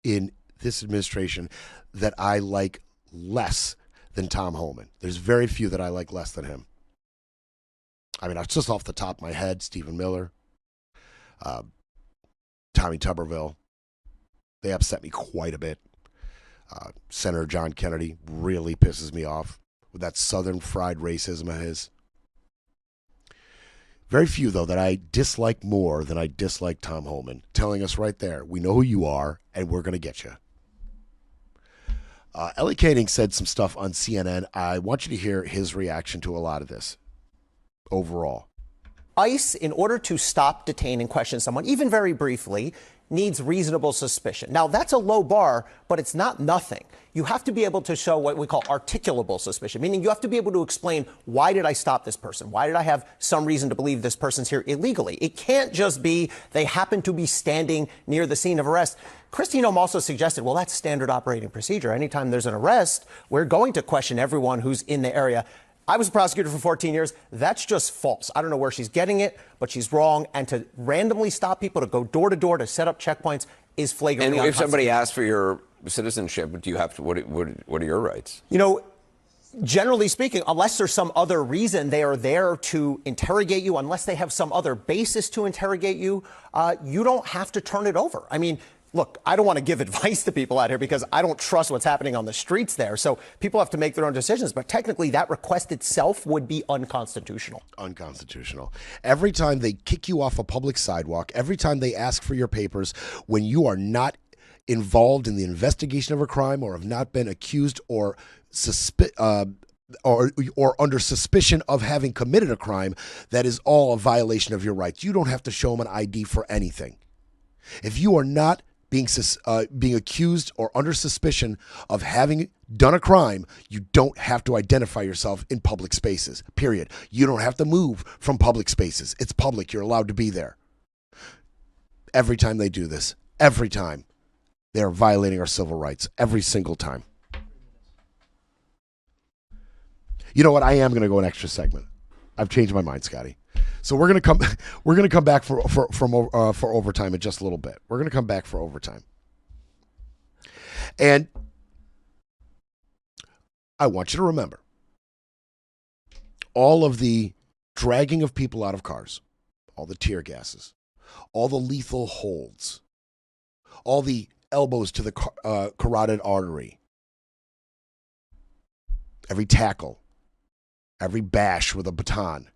S1: in this administration that I like less than Tom Homan. There's very few that I like less than him. I mean, just off the top of my head, Stephen Miller, Tommy Tuberville, they upset me quite a bit. Senator John Kennedy really pisses me off with that southern fried racism of his. Very few, though, that I dislike more than I dislike Tom Homan, telling us right there, we know who you are, and we're going to get you. Ellie Koenig said some stuff on CNN. I want you to hear his reaction to a lot of this. overall.
S12: ICE, in order to stop, detain, and question someone, even very briefly, needs reasonable suspicion. Now, that's a low bar, but it's not nothing. You have to be able to show what we call articulable suspicion, meaning you have to be able to explain, why did I stop this person? Why did I have some reason to believe this person's here illegally? It can't just be they happen to be standing near the scene of arrest. Christine Ohm also suggested, well, that's standard operating procedure. Anytime there's an arrest, we're going to question everyone who's in the area. I was a prosecutor for 14 years. That's just false. I don't know where she's getting it, but she's wrong. And to randomly stop people, to go door to door, to set up checkpoints is flagrantly
S13: And if somebody asks for your citizenship, do you have to? What are your rights?
S12: You know, generally speaking, unless there's some other reason they are there to interrogate you, unless they have some other basis to interrogate you, you don't have to turn it over. I mean, look, I don't want to give advice to people out here because I don't trust what's happening on the streets there. So people have to make their own decisions. But technically, that request itself would be unconstitutional.
S1: Unconstitutional. Every time they kick you off a public sidewalk, every time they ask for your papers, when you are not involved in the investigation of a crime or have not been accused or under suspicion of having committed a crime, that is all a violation of your rights. You don't have to show them an ID for anything. If you are not being accused or under suspicion of having done a crime, you don't have to identify yourself in public spaces, period. You don't have to move from public spaces. It's public. You're allowed to be there. Every time they do this, every time, they are violating our civil rights. Every single time. You know what? I am going to go an extra segment. I've changed my mind, Scotty. So we're gonna come back for overtime in just a little bit. We're gonna come back for overtime, and I want you to remember all of the dragging of people out of cars, all the tear gases, all the lethal holds, all the elbows to the carotid artery, every tackle, every bash with a baton,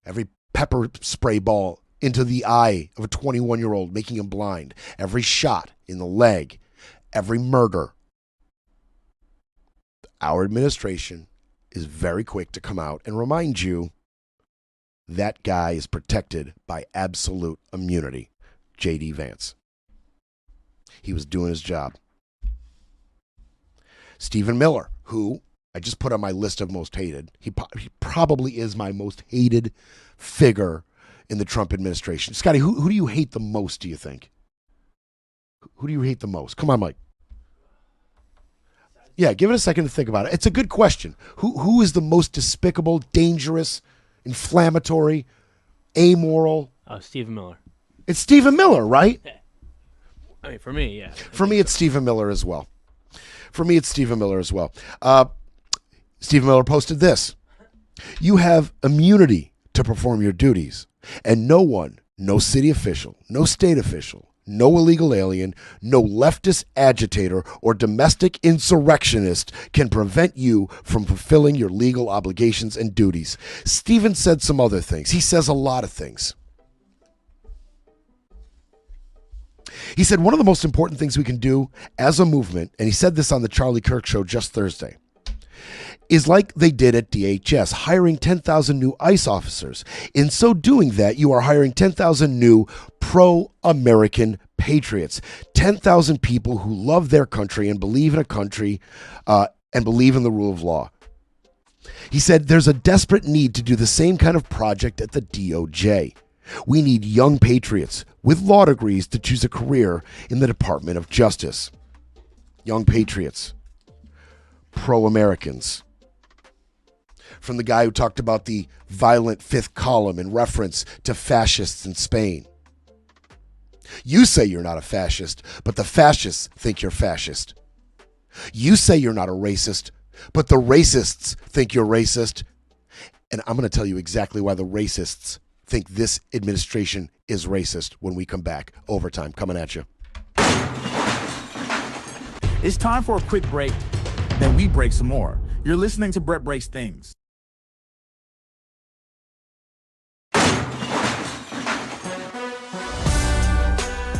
S1: every pepper spray ball into the eye of a 21-year-old, making him blind, every shot in the leg, every murder. Our administration is very quick to come out and remind you that guy is protected by absolute immunity. J.D. Vance. He was doing his job. Stephen Miller, who I just put on my list of most hated. He probably is my most hated figure in the Trump administration. Scotty, who do you hate the most, do you think? Who do you hate the most? Come on, Mike. Yeah, give it a second to think about it. It's a good question. Who is the most despicable, dangerous, inflammatory, amoral?
S14: Stephen Miller.
S1: It's Stephen Miller, right?
S14: I mean, for me, yeah.
S1: For me, it's Stephen Miller as well. Stephen Miller posted this. You have immunity to perform your duties, and no one, no city official, no state official, no illegal alien, no leftist agitator or domestic insurrectionist can prevent you from fulfilling your legal obligations and duties. Stephen said some other things. He says a lot of things. He said one of the most important things we can do as a movement, and he said this on the Charlie Kirk show just Thursday, is like they did at DHS, hiring 10,000 new ICE officers. In so doing that, you are hiring 10,000 new pro-American patriots, 10,000 people who love their country and believe in a country and believe in the rule of law. He said there's a desperate need to do the same kind of project at the DOJ. We need young patriots with law degrees to choose a career in the Department of Justice. Young patriots, pro-Americans. From the guy who talked about the violent fifth column in reference to fascists in Spain. You say you're not a fascist, but the fascists think you're fascist. You say you're not a racist, but the racists think you're racist. And I'm going to tell you exactly why the racists think this administration is racist when we come back. Overtime coming at you.
S7: It's time for a quick break, then we break some more. You're listening to Brett Breaks Things.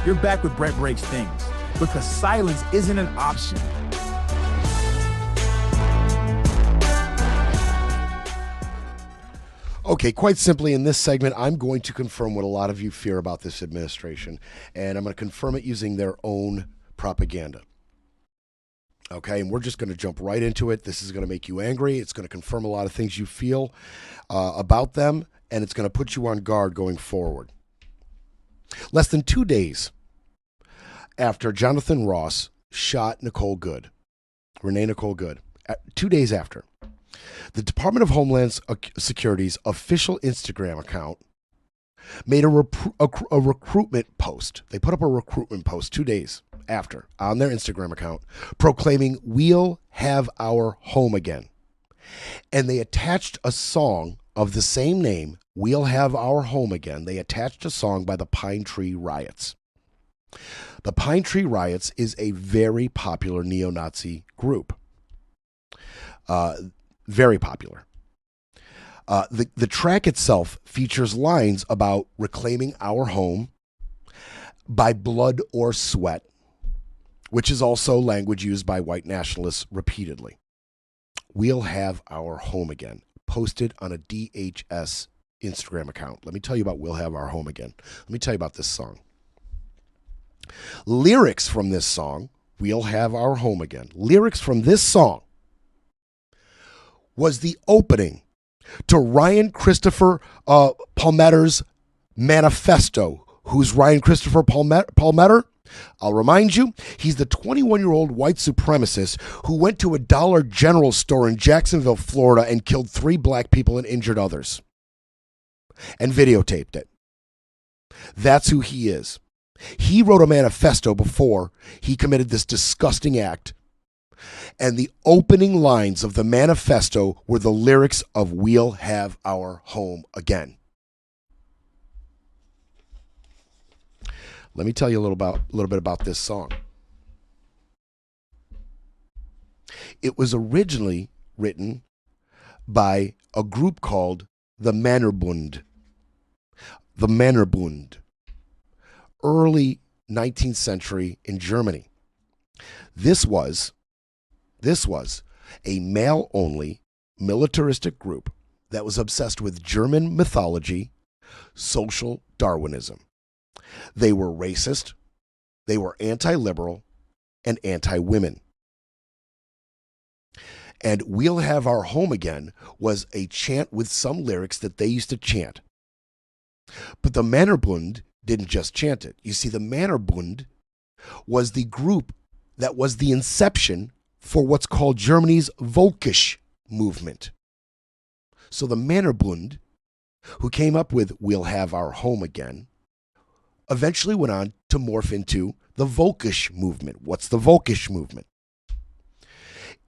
S7: You're back with Brett Breaks Things, because silence isn't an option.
S1: Okay, quite simply, in this segment, I'm going to confirm what a lot of you fear about this administration, and I'm going to confirm it using their own propaganda. Okay, and we're just going to jump right into it. This is going to make you angry. It's going to confirm a lot of things you feel about them, and it's going to put you on guard going forward. Less than 2 days after Jonathan Ross shot Renee Nicole Good, 2 days after, the Department of Homeland Security's official Instagram account made a recruitment post. They put up a recruitment post 2 days after on their Instagram account proclaiming, "We'll have our home again." And they attached a song of the same name, "We'll Have Our Home Again." They attached a song by the Pine Tree Riots. The Pine Tree Riots is a very popular neo-Nazi group. Very popular. The track itself features lines about reclaiming our home by blood or sweat, which is also language used by white nationalists repeatedly. "We'll have our home again," posted on a DHS Instagram account. Let me tell you about "We'll Have Our Home Again." Let me tell you about this song. Lyrics from this song, "We'll Have Our Home Again," lyrics from this song was the opening to Ryan Christopher Palmetter's manifesto. Who's Ryan Christopher Palmetter? I'll remind you, he's the 21-year-old white supremacist who went to a Dollar General store in Jacksonville, Florida, and killed 3 black people and injured others, and videotaped it. That's who he is. He wrote a manifesto before he committed this disgusting act. And the opening lines of the manifesto were the lyrics of "We'll Have Our Home Again." Let me tell you a little bit about this song. It was originally written by a group called the Männerbund. The Männerbund. Early 19th century in Germany. This was a male-only militaristic group that was obsessed with German mythology, social Darwinism. They were racist, they were anti-liberal, and anti-women. And "We'll Have Our Home Again" was a chant with some lyrics that they used to chant. But the Männerbund didn't just chant it. You see, the Männerbund was the group that was the inception for what's called Germany's Völkisch movement. So the Männerbund, who came up with "We'll Have Our Home Again," eventually went on to morph into the Völkisch movement. What's the Völkisch movement?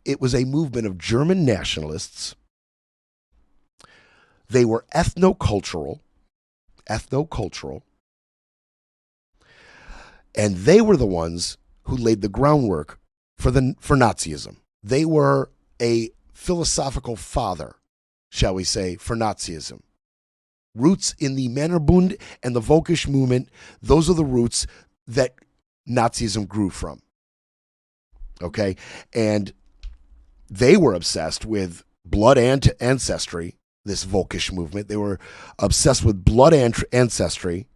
S1: It was a movement of German nationalists. They were ethnocultural, and they were the ones who laid the groundwork for Nazism. They were a philosophical father, shall we say, for Nazism. Roots in the Männerbund and the Völkisch movement, those are the roots that Nazism grew from. Okay? And they were obsessed with blood and ancestry, this Völkisch movement. They were obsessed with blood ancestry,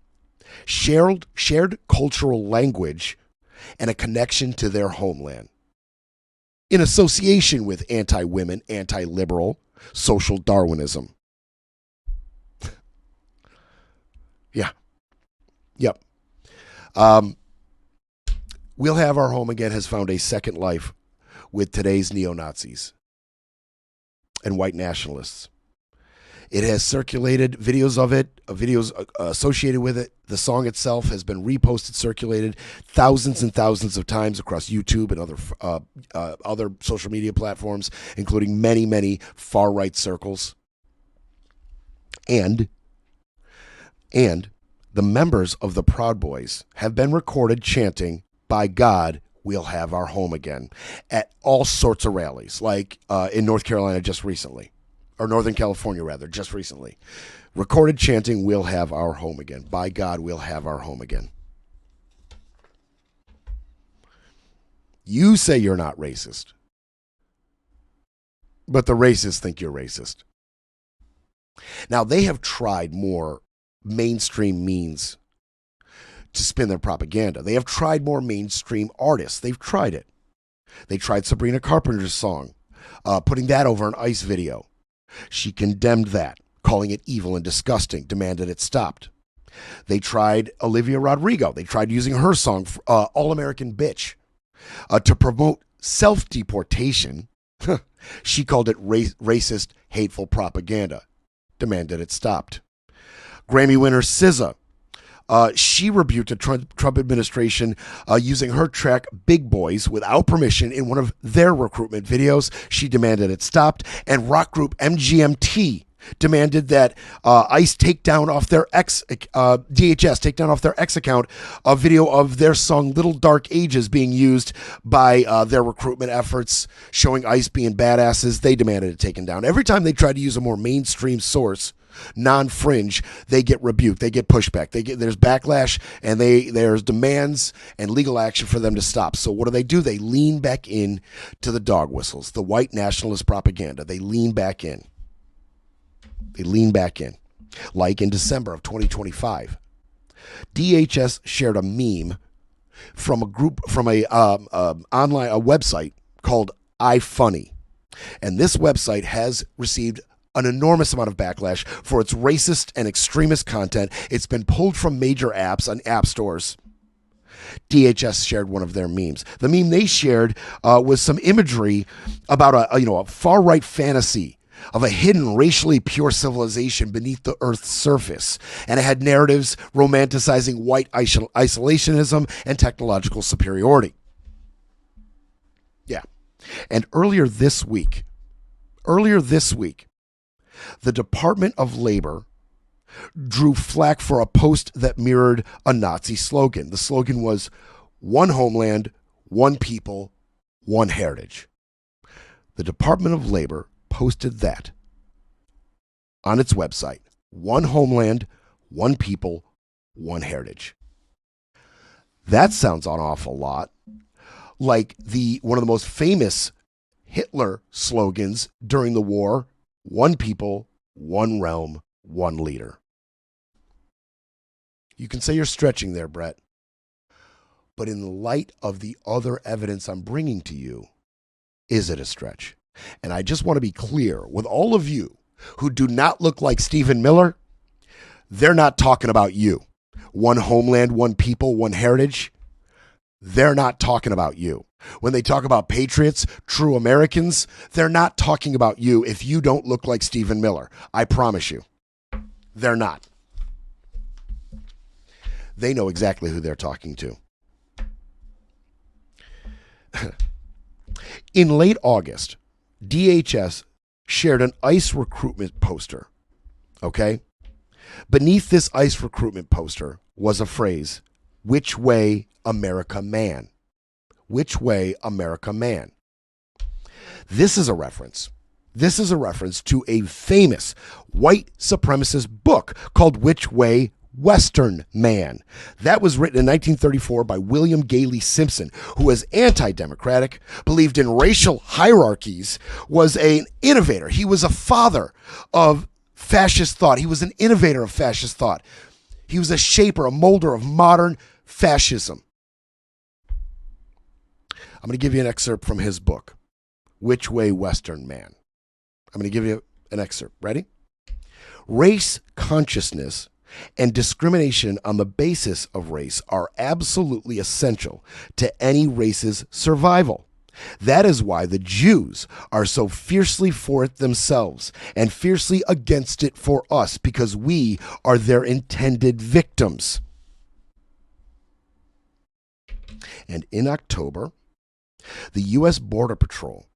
S1: shared cultural language, and a connection to their homeland. In association with anti-women, anti-liberal, social Darwinism. Yeah. Yep. "We'll Have Our Home Again" has found a second life with today's neo-Nazis and white nationalists. It has circulated videos of it, videos associated with it. The song itself has been reposted, circulated thousands and thousands of times across YouTube and other social media platforms, including many, many far-right circles. And the members of the Proud Boys have been recorded chanting, "By God, we'll have our home again," at all sorts of rallies, like in North Carolina just recently. Or Northern California, rather, just recently. Recorded chanting, "We'll have our home again. By God, we'll have our home again." You say you're not racist, but the racists think you're racist. Now, they have tried more mainstream means to spin their propaganda. They have tried more mainstream artists. They've tried it. They tried Sabrina Carpenter's song, putting that over an ICE video. She condemned that, calling it evil and disgusting, demanded it stopped. They tried Olivia Rodrigo. They tried using her song, All American Bitch, to promote self-deportation. She called it racist, hateful propaganda, demanded it stopped. Grammy winner SZA, she rebuked the Trump administration using her track Big Boys without permission in one of their recruitment videos. She demanded it stopped. And rock group MGMT demanded that ICE take down off their DHS take down off their X account a video of their song Little Dark Ages being used by their recruitment efforts, showing ICE being badasses. They demanded it taken down. Every time they try to use a more mainstream source, non-fringe, they get rebuked, they get pushback, there's backlash, and there's demands and legal action for them to stop. So what do? They lean back in to the dog whistles, the white nationalist propaganda. They lean back in. Like in December of 2025, DHS shared a meme from a website called iFunny, and this website has received an enormous amount of backlash for its racist and extremist content. It's been pulled from major apps on app stores. DHS shared one of their memes. The meme they shared was some imagery about a far-right fantasy of a hidden racially pure civilization beneath the Earth's surface, and it had narratives romanticizing white isolationism and technological superiority. Yeah. And earlier this week, the Department of Labor drew flack for a post that mirrored a Nazi slogan. The slogan was, "One homeland, one people, one heritage." The Department of Labor posted that on its website. One homeland, one people, one heritage. That sounds an awful lot like one of the most famous Hitler slogans during the war: one people, one realm, one leader. You can say you're stretching there, Brett, but in light of the other evidence I'm bringing to you, is it a stretch? And I just want to be clear with all of you who do not look like Stephen Miller, they're not talking about you. One homeland, one people, one heritage. They're not talking about you. When they talk about patriots, true Americans, they're not talking about you if you don't look like Stephen Miller. I promise you. They're not. They know exactly who they're talking to. In late August, DHS shared an ICE recruitment poster, okay? Beneath this ICE recruitment poster was a phrase, "Which way, America man?" Which way, America man? This is a reference to a famous white supremacist book called Which Way, Western Man. That was written in 1934 by William Gailey Simpson, who was anti-democratic, believed in racial hierarchies, was an innovator. He was a father of fascist thought. He was an innovator of fascist thought. He was a shaper, a molder of modern fascism. I'm going to give you an excerpt from his book, Which Way, Western Man. I'm going to give you an excerpt. Ready? Race consciousness and discrimination on the basis of race are absolutely essential to any race's survival. That is why the Jews are so fiercely for it themselves and fiercely against it for us, because we are their intended victims. And in October, the U.S. Border Patrol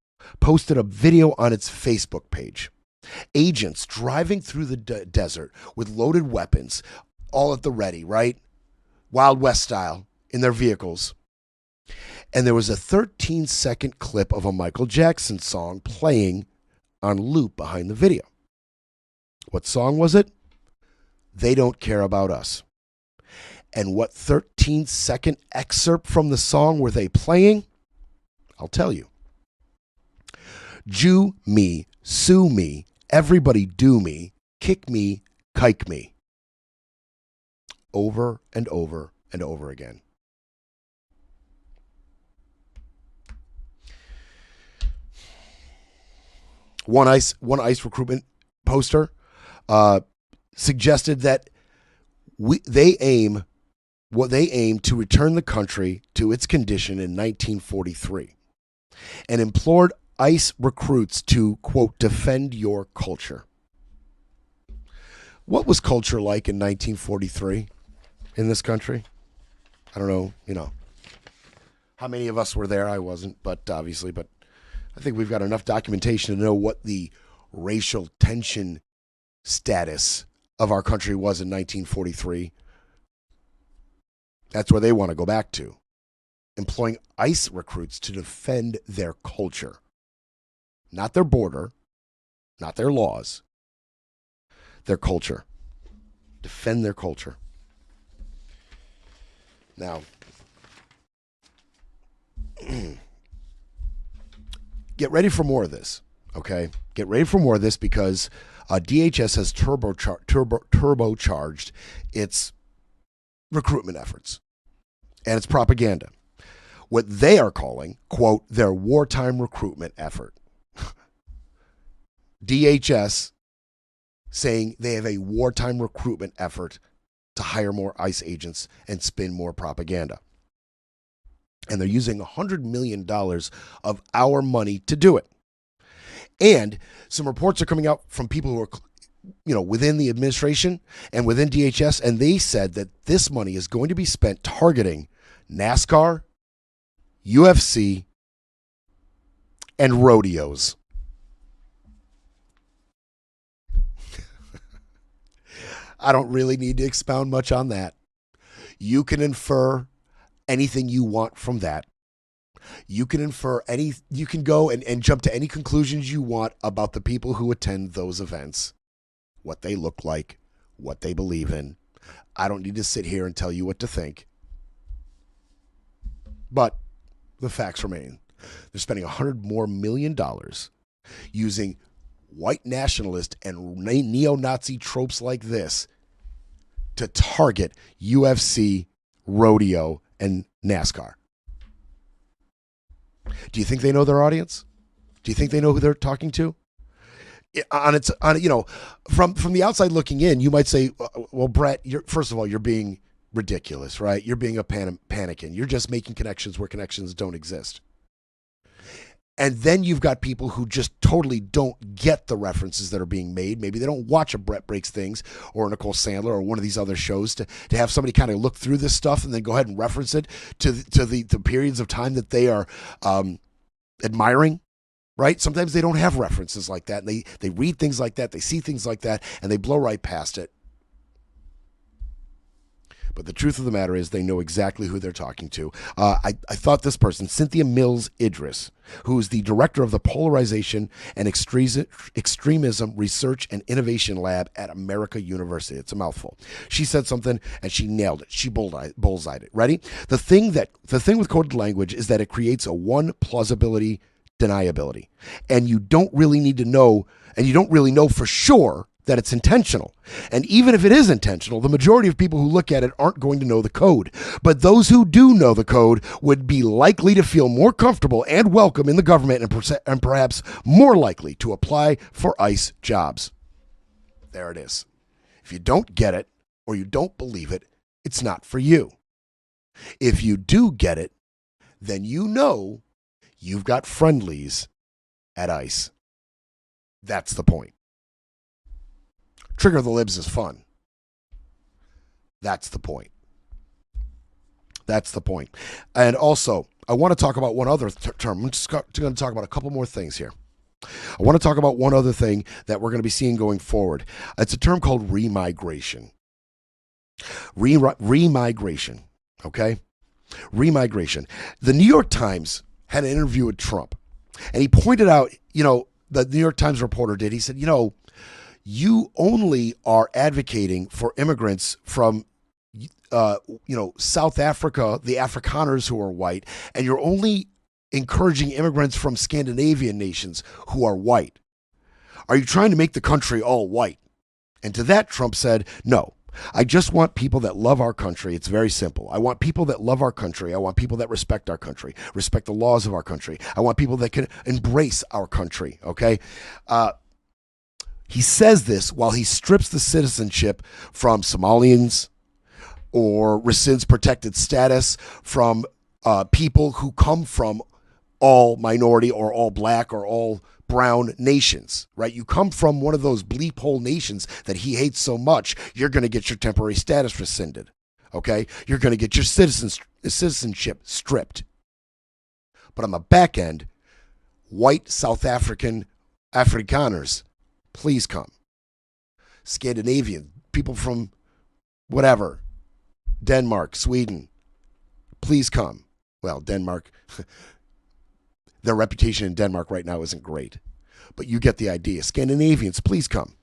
S1: posted a video on its Facebook page. Agents driving through the desert with loaded weapons, all at the ready, right? Wild West style, in their vehicles. And there was a 13-second clip of a Michael Jackson song playing on loop behind the video. What song was it? They Don't Care About Us. And what 13-second excerpt from the song were they playing? I'll tell you. Jew me, sue me, everybody do me, kick me, kike me. Over and over and over again. One ICE recruitment poster suggested that they aim to return the country to its condition in 1943 and implored ICE recruits to, quote, defend your culture. What was culture like in 1943 in this country? I don't know, how many of us were there? I wasn't, but obviously, but I think we've got enough documentation to know what the racial tension status of our country was in 1943. That's where they want to go back to. Employing ICE recruits to defend their culture. Not their border, not their laws, their culture. Defend their culture. Now, get ready for more of this, okay? Get ready for more of this because DHS has turbocharged its recruitment efforts and its propaganda. What they are calling, quote, their wartime recruitment effort. DHS saying they have a wartime recruitment effort to hire more ICE agents and spin more propaganda. And they're using $100 million of our money to do it. And some reports are coming out from people who are, within the administration and within DHS, and they said that this money is going to be spent targeting NASCAR, UFC, and rodeos. I don't really need to expound much on that. You can infer anything you want from that. You can go and jump to any conclusions you want about the people who attend those events, what they look like, what they believe in. I don't need to sit here and tell you what to think. But the facts remain. They're spending $100 million more using white nationalist and neo-Nazi tropes like this to target UFC, rodeo, and NASCAR. Do you think they know their audience? Do you think they know who they're talking to? From the outside looking in, you might say, well, Brett, first of all, you're being ridiculous, right? You're being a panicking. You're just making connections where connections don't exist. And then you've got people who just totally don't get the references that are being made. Maybe they don't watch a Brett Breaks Things or Nicole Sandler or one of these other shows to have somebody kind of look through this stuff and then go ahead and reference it to the periods of time that they are admiring, right? Sometimes they don't have references like that. And they read things like that, they see things like that, and they blow right past it. But the truth of the matter is they know exactly who they're talking to. I thought this person, Cynthia Mills Idris, who is the director of the Polarization and Extremism Research and Innovation Lab at America University. It's a mouthful. She said something and she nailed it. She bullseyed it. Ready? The thing with coded language is that it creates a one plausibility deniability. And you don't really need to know, and you don't really know for sure that it's intentional. And even if it is intentional, the majority of people who look at it aren't going to know the code. But those who do know the code would be likely to feel more comfortable and welcome in the government and perhaps more likely to apply for ICE jobs. There it is. If you don't get it or you don't believe it, it's not for you. If you do get it, then you know you've got friendlies at ICE. That's the point. Trigger the libs is fun. That's the point. That's the point. And also, I want to talk about one other term. I'm just going to talk about a couple more things here. I want to talk about one other thing that we're going to be seeing going forward. It's a term called remigration. Remigration, okay? Remigration. The New York Times had an interview with Trump, and he pointed out, the New York Times reporter did, he said, you only are advocating for immigrants from, South Africa, the Afrikaners who are white, and you're only encouraging immigrants from Scandinavian nations who are white. Are you trying to make the country all white? And to that, Trump said, no, I just want people that love our country. It's very simple. I want people that love our country. I want people that respect our country, respect the laws of our country. I want people that can embrace our country, okay? He says this while he strips the citizenship from Somalians or rescinds protected status from people who come from all minority or all black or all brown nations, right? You come from one of those bleep hole nations that he hates so much, you're going to get your temporary status rescinded, okay? You're going to get your citizenship stripped. But on the back end, white South Afrikaners, please come. Scandinavian, people from whatever, Denmark, Sweden, please come. Well, Denmark, their reputation in Denmark right now isn't great, but you get the idea. Scandinavians, please come.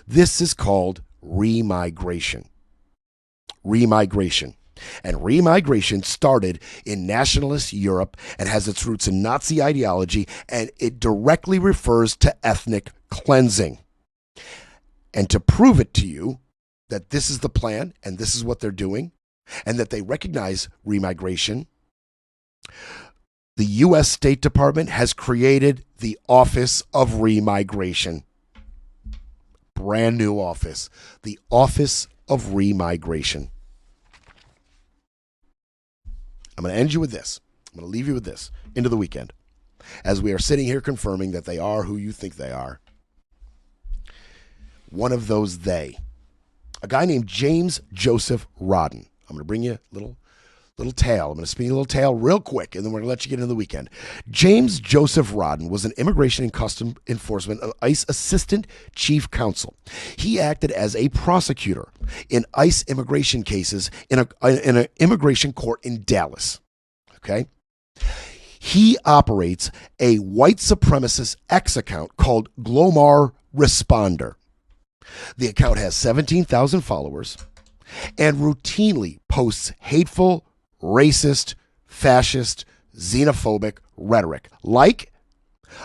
S1: This is called remigration. Remigration. And remigration started in nationalist Europe and has its roots in Nazi ideology, and it directly refers to ethnic cleansing. And to prove it to you that this is the plan and this is what they're doing, and that they recognize remigration, the U.S. State Department has created the Office of Remigration. Brand new office. The Office of Remigration. I'm going to end you with this. I'm going to leave you with this into the weekend, as we are sitting here confirming that they are who you think they are. One of those they. A guy named James Joseph Rodden. I'm going to bring you a little tale. I'm going to spin you a little tale real quick, and then we're going to let you get into the weekend. James Joseph Rodden was an Immigration and Customs Enforcement ICE Assistant Chief Counsel. He acted as a prosecutor in ICE immigration cases in an immigration court in Dallas. Okay? He operates a white supremacist X account called Glomar Responder. The account has 17,000 followers and routinely posts hateful, racist, fascist, xenophobic rhetoric like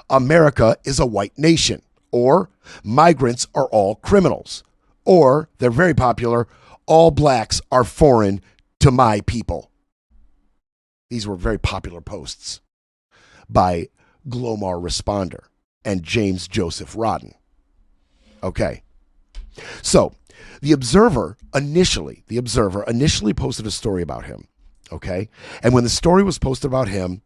S1: America is a white nation, or migrants are all criminals, or they're very popular, all blacks are foreign to my people. These were very popular posts by Glomar Responder and James Joseph Rodden. Okay. So, The Observer initially posted a story about him. Okay. And when the story was posted about him,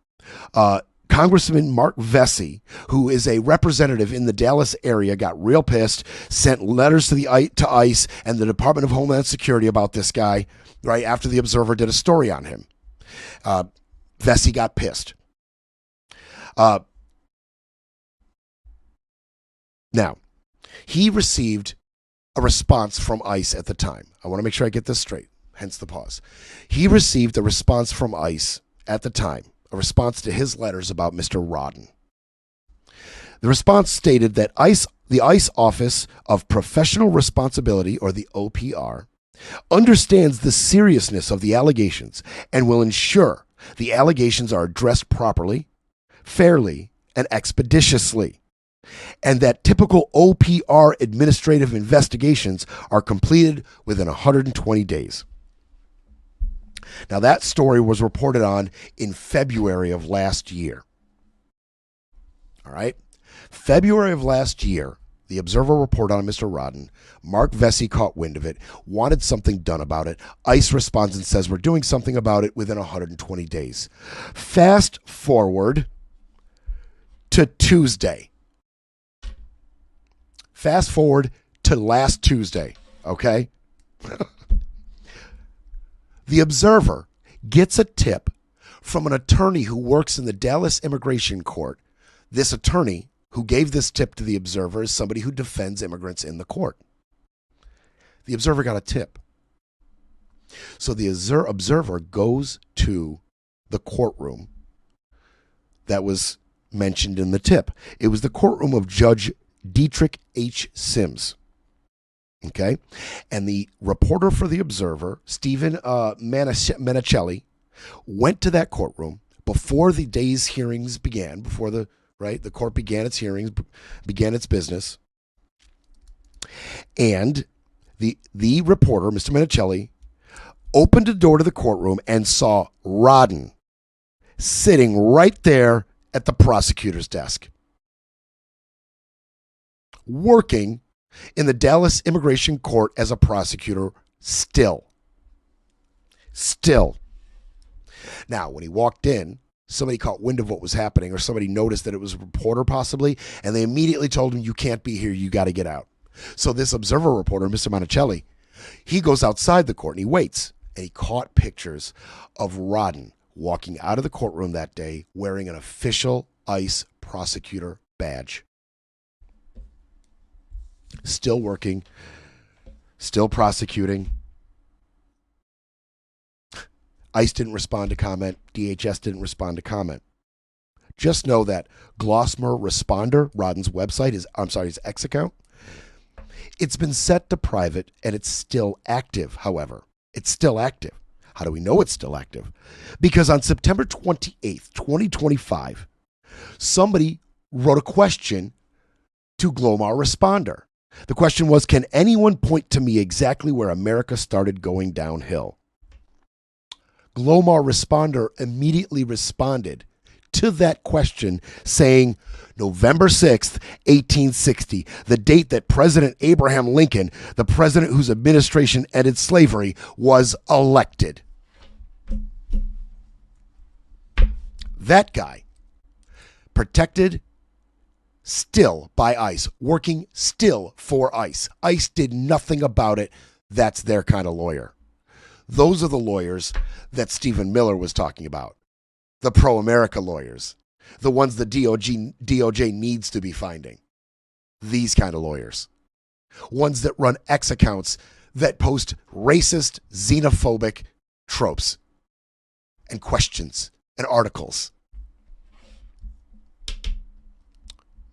S1: Congressman Mark Vesey, who is a representative in the Dallas area, got real pissed, sent letters to ICE and the Department of Homeland Security about this guy, right after The Observer did a story on him. Vesey got pissed. Now, he received a response from ICE at the time. I want to make sure I get this straight, hence the pause. He received a response from ICE at the time, a response to his letters about Mr. Rodden. The response stated that the ICE Office of Professional Responsibility, or the OPR, understands the seriousness of the allegations and will ensure the allegations are addressed properly, fairly, and expeditiously, and that typical OPR administrative investigations are completed within 120 days. Now, that story was reported on in February of last year. All right? February of last year, the Observer reported on Mr. Rodden. Mark Vesey caught wind of it, wanted something done about it. ICE responds and says, we're doing something about it within 120 days. Fast forward to Tuesday. Fast forward to last Tuesday, okay? The Observer gets a tip from an attorney who works in the Dallas Immigration Court. This attorney who gave this tip to the Observer is somebody who defends immigrants in the court. The Observer got a tip. So the Observer goes to the courtroom that was mentioned in the tip. It was the courtroom of Judge Dietrich H. Sims. Okay? And the reporter for the Observer, Stephen Manicelli, went to that courtroom before the day's hearings began, before the court began its hearings, began its business. And the reporter, Mr. Minneapolis, opened a door to the courtroom and saw Rodden sitting right there at the prosecutor's desk, working in the Dallas Immigration Court as a prosecutor still. Now, when he walked in, somebody caught wind of what was happening, or somebody noticed that it was a reporter possibly, and they immediately told him, you can't be here, you got to get out. So this observer reporter, Mr. Monticelli, he goes outside the court and he waits, and he caught pictures of Rodden walking out of the courtroom that day wearing an official ICE prosecutor badge. Still working, still prosecuting. ICE didn't respond to comment. DHS didn't respond to comment. Just know that Glossmer Responder, Rodden's website, his X account, it's been set to private and it's still active, however. It's still active. How do we know it's still active? Because on September 28th, 2025, somebody wrote a question to Glomar Responder. The question was, can anyone point to me exactly where America started going downhill? Glomar Responder immediately responded to that question saying, November 6th, 1860, the date that President Abraham Lincoln, the president whose administration ended slavery, was elected. That guy, protected still by ICE, working still for ICE. ICE did nothing about it. That's their kind of lawyer. Those are the lawyers that Stephen Miller was talking about. The pro-America lawyers. The ones the DOJ needs to be finding. These kind of lawyers. Ones that run X accounts that post racist, xenophobic tropes and questions and articles.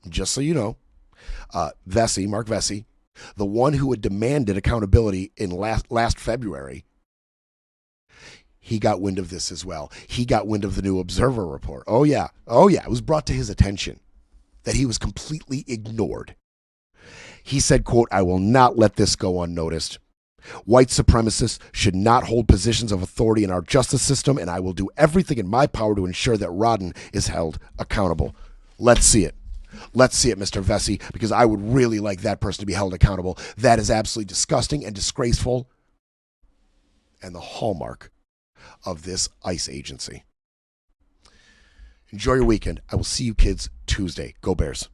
S1: Just so you know, Mark Vesey, the one who had demanded accountability in last February, he got wind of this as well. He got wind of the new Observer report. Oh yeah. It was brought to his attention that he was completely ignored. He said, quote, I will not let this go unnoticed. White supremacists should not hold positions of authority in our justice system, and I will do everything in my power to ensure that Rodden is held accountable. Let's see it. Let's see it, Mr. Vesey, because I would really like that person to be held accountable. That is absolutely disgusting and disgraceful and the hallmark of this ICE agency. Enjoy your weekend. I will see you kids Tuesday. Go Bears.